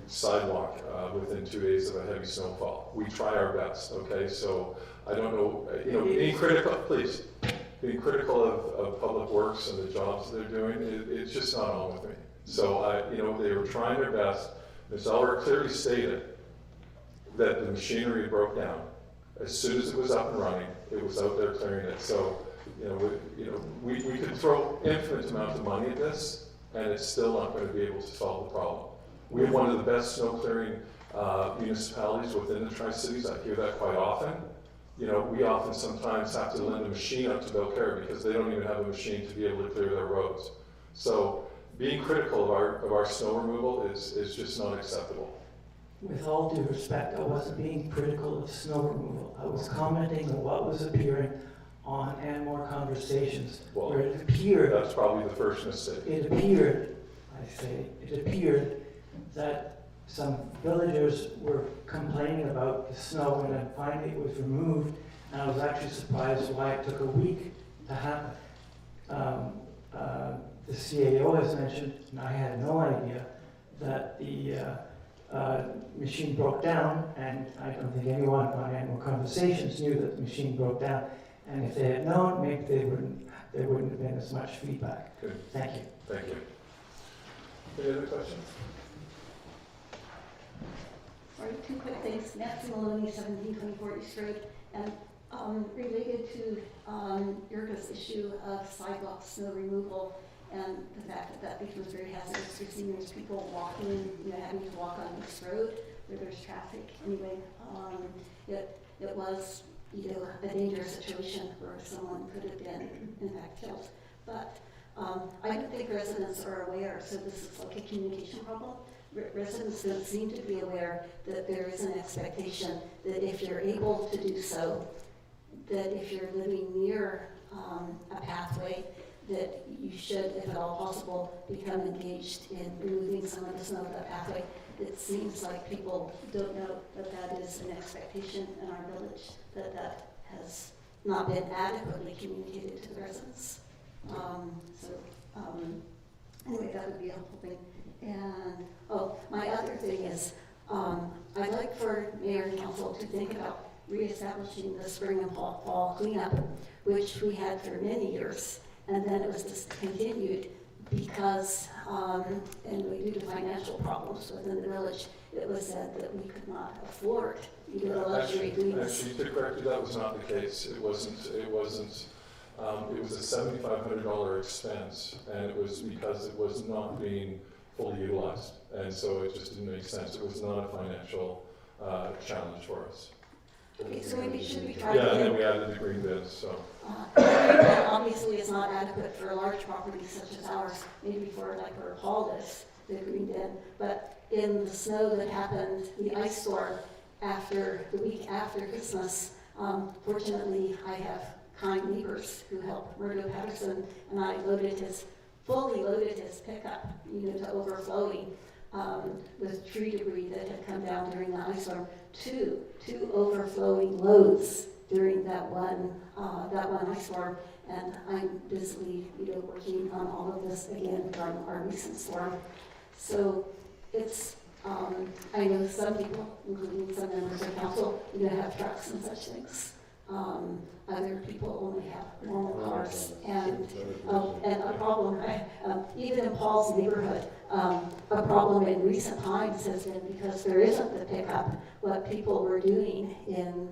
sidewalk within 2 days of a heavy snowfall. We try our best, okay? So I don't know, you know, being critical, please, being critical of Public Works and the jobs they're doing, it's just not on with me. So you know, they were trying their best. Ms. Elbert clearly stated that the machinery broke down. As soon as it was up and running, it was out there clearing it. So, we could throw infinite amounts of money at this, and it's still not going to be able to solve the problem. We have one of the best snow clearing municipalities within the Tri-Cities. I hear that quite often. You know, we often sometimes have to lend a machine up to Belcarre because they don't even have a machine to be able to clear their roads. So being critical of our snow removal is just not acceptable. With all due respect, I wasn't being critical of snow removal. I was commenting on what was appearing on Anmore Conversations, Well, where it appeared, that's probably the first mistake. it appeared that some villagers were complaining about the snow, and then finally it was removed, and I was actually surprised why it took a week to happen. The CAO has mentioned, and I had no idea, that the machine broke down, and I don't think anyone on Annual Conversations knew that the machine broke down. And if they had known, maybe there wouldn't have been as much feedback. Good. Thank you. Thank you. Any other questions? Sorry, two quick things. Nancy Maloney, 1724 East Road, and related to Yurka's issue of sidewalk snow removal and the fact that that becomes very hazardous for seniors, people walking, having to walk on this road where there's traffic. Anyway, it was, a dangerous situation where someone could have been, in fact, killed. But I don't think residents are aware, so this is like a communication problem. Residents don't seem to be aware that there is an expectation that if you're able to do so, that if you're living near a pathway, that you should, if at all possible, become engaged in removing some of the snow of that pathway. It seems like people don't know that that is an expectation in our village, that has not been adequately communicated to the residents. Anyway, that would be a helpful thing. And, my other thing is, I'd like for mayor and council to think about reestablishing the spring and fall cleanup, which we had for many years, and then it was discontinued because, due to financial problems within the village, it was said that we could not afford the luxury doing this. Actually, to correct you, that was not the case. It was a $7,500 expense, and it was because it was not being fully utilized, and so it just didn't make sense. It was not a financial challenge for us. Okay, so maybe should we try Yeah, to and then we added the green bins, so. Obviously, it's not adequate for a large property such as ours, maybe for like where Paul lives, the green bin. But in the snow that happened, the ice storm the week after Christmas, fortunately, I have kind neighbors who helped Murdo Patterson, and I fully loaded his pickup, to overflowing with tree debris that had come down during the ice storm. Two overflowing loads during that one ice storm, and I'm busily, working on all of this again from our recent storm. So it's, I know some people, including some members of council, have trucks and such things. Other people only have normal cars, and a problem, even in Paul's neighborhood, a problem in recent times has been because there isn't the pickup. What people were doing in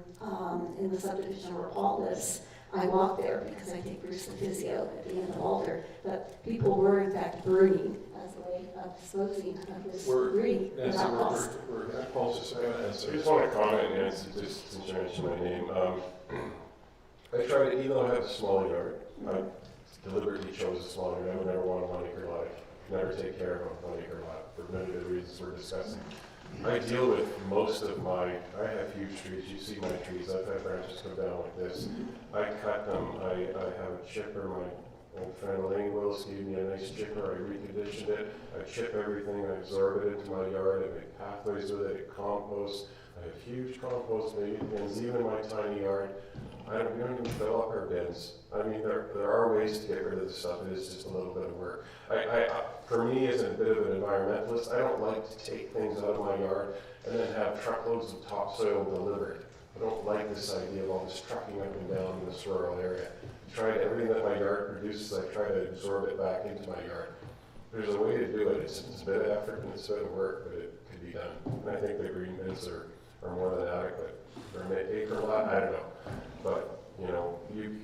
the subdivision where Paul lives, I walk there because I take Bruce to physio at the end of Alder, but people were in fact burning as a way of disposing of this debris without cost. Paul's just going to answer. I just want to comment, Nancy, just since you mentioned my name. I try to, even though I have a small yard, I deliberately chose a small yard. I would never want a 1 acre lot. Never take care of a 1 acre lot for many of the reasons we're discussing. I deal with most of I have huge trees. You see my trees. I've had branches go down like this. I cut them. I have a chipper. My old friend Elaine Willis gave me a nice chipper. I reconditioned it. I chip everything. I absorb it into my yard. I make pathways with it. I compost. I have huge compost bins, even in my tiny yard. We don't even fill up our bins. I mean, there are ways to get rid of the stuff. It is just a little bit of work. For me, as a bit of an environmentalist, I don't like to take things out of my yard and then have truckloads of topsoil delivered. I don't like this idea of all this trucking up and down in this rural area. Everything that my yard produces, I try to absorb it back into my yard. There's a way to do it. It's a bit of effort and it's a bit of work, but it could be done. And I think the green bins are more than adequate. For an acre lot, I don't know. But,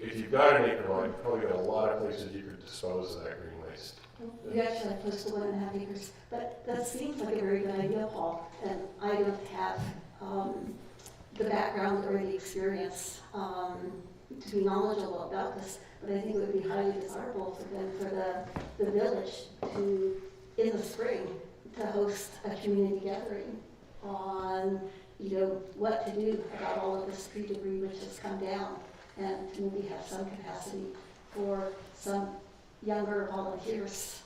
if you've got an acre lot, you've probably got a lot of places you could dispose of that green waste. We actually have close to 1.5 acres, but that seems like a very good idea, Paul, and I don't have the background or the experience to be knowledgeable about this, but I think it would be highly desirable for the village to, in the spring, to host a community gathering on what to do about all of this tree debris which has come down, and to maybe have some capacity for some younger volunteers.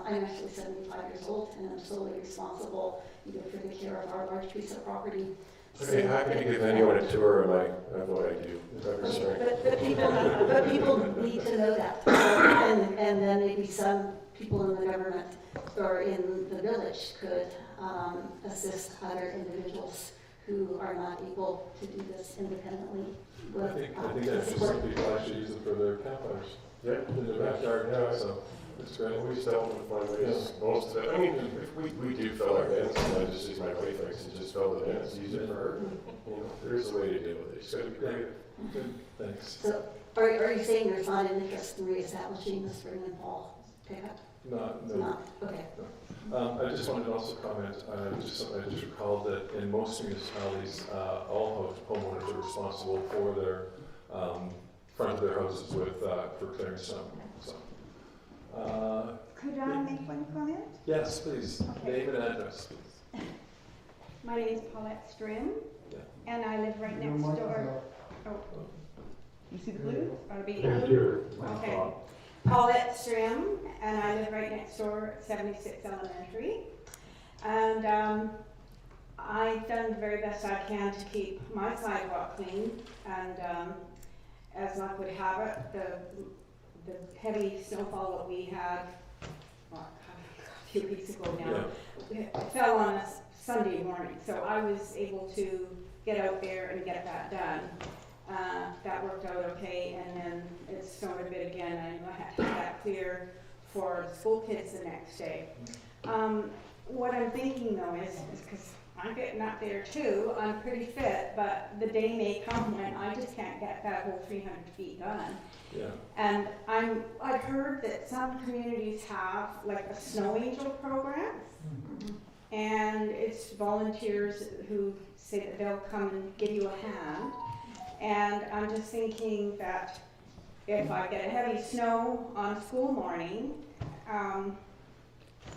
I'm actually 75 years old, and I'm solely responsible for the care of our large piece of property. I'd be happy to give anyone a tour of what I do. But people need to know that, and then maybe some people in the government or in the village could assist other individuals who are not able to do this independently. I think that's just some people actually use it for their campfires. Yeah, in their backyard. yeah. So it's great. We still find ways, most of it. I mean, we do fill our bins, and I just use my wife likes to just fill it in, it's easier for her. You know, there's a way to deal with it, you just gotta be creative. Good, thanks. So, are you saying there's not an interest in reestablishing the spring and fall pickup? Not, no. Not, okay. I just wanted to also comment, I just recalled that in most municipalities, all homeowners are responsible for their front of their houses with for clearing snow. So, Could I make one comment? yes, please. Okay. Name and address, please. My name is Paulette Strim, Yeah. and I live right next door. Oh. You see the blue? Or the Thank blue? you. Okay. Paulette Strim, and I live right next door at 76 Elementary. And I've done the very best I can to keep my sidewalk clean, and as luck would have it, the heavy snowfall that we had a few weeks ago now, it fell on us Sunday morning, so I was able to get out there and get that done. That worked out okay, and then it snowed a bit again, and I had to have that clear for the school kids the next day. What I'm thinking though is because I'm getting up there too, I'm pretty fit, but the day may come when I just can't get that whole 300 feet done. Yeah. And I've heard that some communities have like a snow angel program, and it's volunteers who say that they'll come and give you a hand. And I'm just thinking that if I get a heavy snow on a school morning,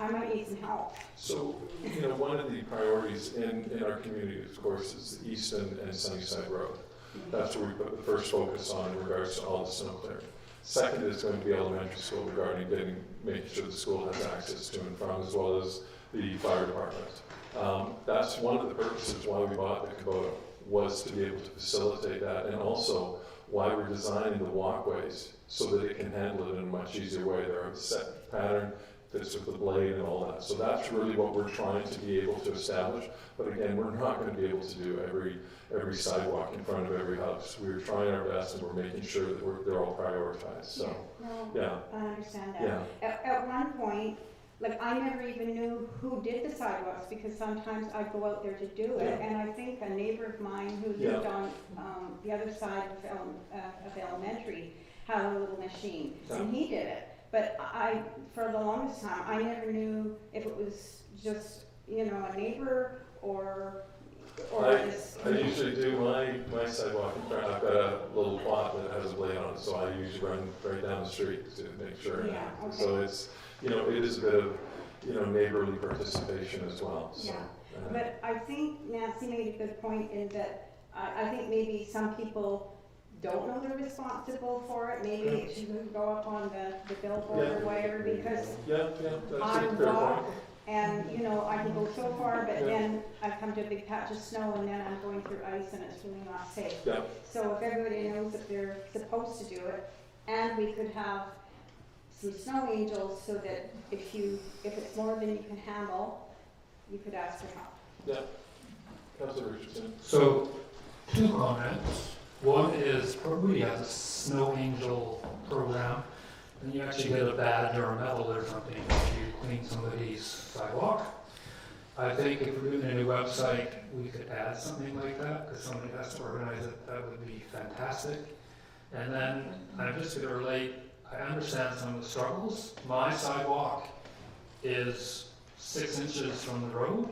I might need some help. So, you know, one of the priorities in our community, of course, is the East and Sunnyside Road. That's where we put the first focus on in regards to all the snow clearing. Second is going to be elementary school regarding making sure the school has access to and from, as well as the fire department. That's one of the purposes why we bought the Kubota, was to be able to facilitate that, and also why we're designing the walkways so that it can handle it in a much easier way. There are set pattern, fits with the blade and all that. So that's really what we're trying to be able to establish. But again, we're not going to be able to do every sidewalk in front of every house. We're trying our best, and we're making sure that they're all prioritized. So, No, I understand that. Yeah. At one point, like I never even knew who did the sidewalks because sometimes I'd go out there to do it, and I think a neighbor of mine who lived on the other side of elementary had a little machine, and he did it. But for the longest time, I never knew if it was just, you know, a neighbor or I usually do my sidewalk in front. I've got a little plot that has a blade on it, so I usually run right down the street to make sure. Yeah, okay. So it's, you know, it is a bit of, you know, neighborly participation as well. So, But I think Nancy made a good point in that I think maybe some people don't know they're responsible for it. Maybe it should go up on the billboard or whatever, because that's I a fair walk point. and, you know, I can go so far, but then I come to a big patch of snow and then I'm going through ice and it's really not safe. Yeah. So if everybody knows that they're supposed to do it, and we could have some snow angels so that if it's more than you can handle, you could ask for help. Yeah. Councilor Richardson. So, 2 comments. One is probably has a snow angel program, and you actually get a badge or a medal or something if you clean somebody's sidewalk. I think if we're doing a new website, we could add something like that, because somebody has to organize it. That would be fantastic. And then I'm just going to relate, I understand some of the struggles. My sidewalk is 6 inches from the road,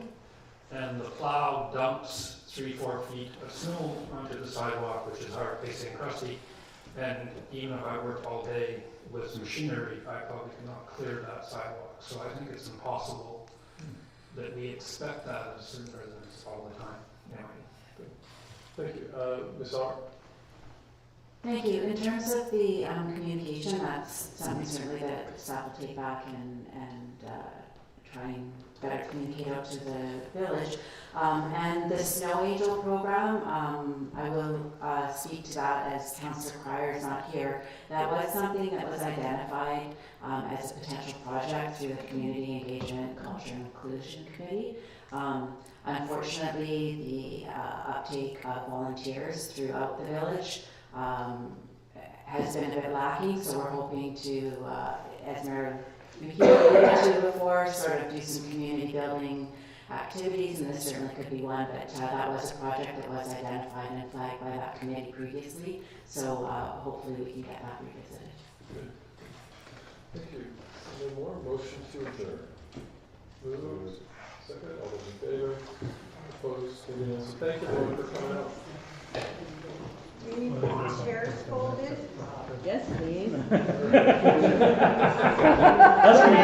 and the plow dumps 3-4 feet of snow onto the sidewalk, which is hard, basically crusty. And even if I worked all day with machinery, I probably could not clear that sidewalk. So I think it's impossible that we expect that as certain residents all the time. Anyway. Thank you. Ms. R. Thank you. In terms of the communication, that's something certainly that staff will take back and try and better communicate out to the village. And the Snow Angel program, I will speak to that as Councillor Cryer is not here. That was something that was identified as a potential project through the Community Engagement, Culture and Inclusion Committee. Unfortunately, the uptake of volunteers throughout the village has been a bit lacking, so we're hoping to, as Mayor McKee alluded to before, sort of do some community building activities, and this certainly could be one, but that was a project that was identified and flagged by that committee previously, so hopefully we can get that revisited. Thank you. Any more? Motion to adjourn. Moved. Second. All those in favor? Opposed? Unanimous. Thank you, everyone, for coming out. We need the chairs folded. Yes, please. That's me.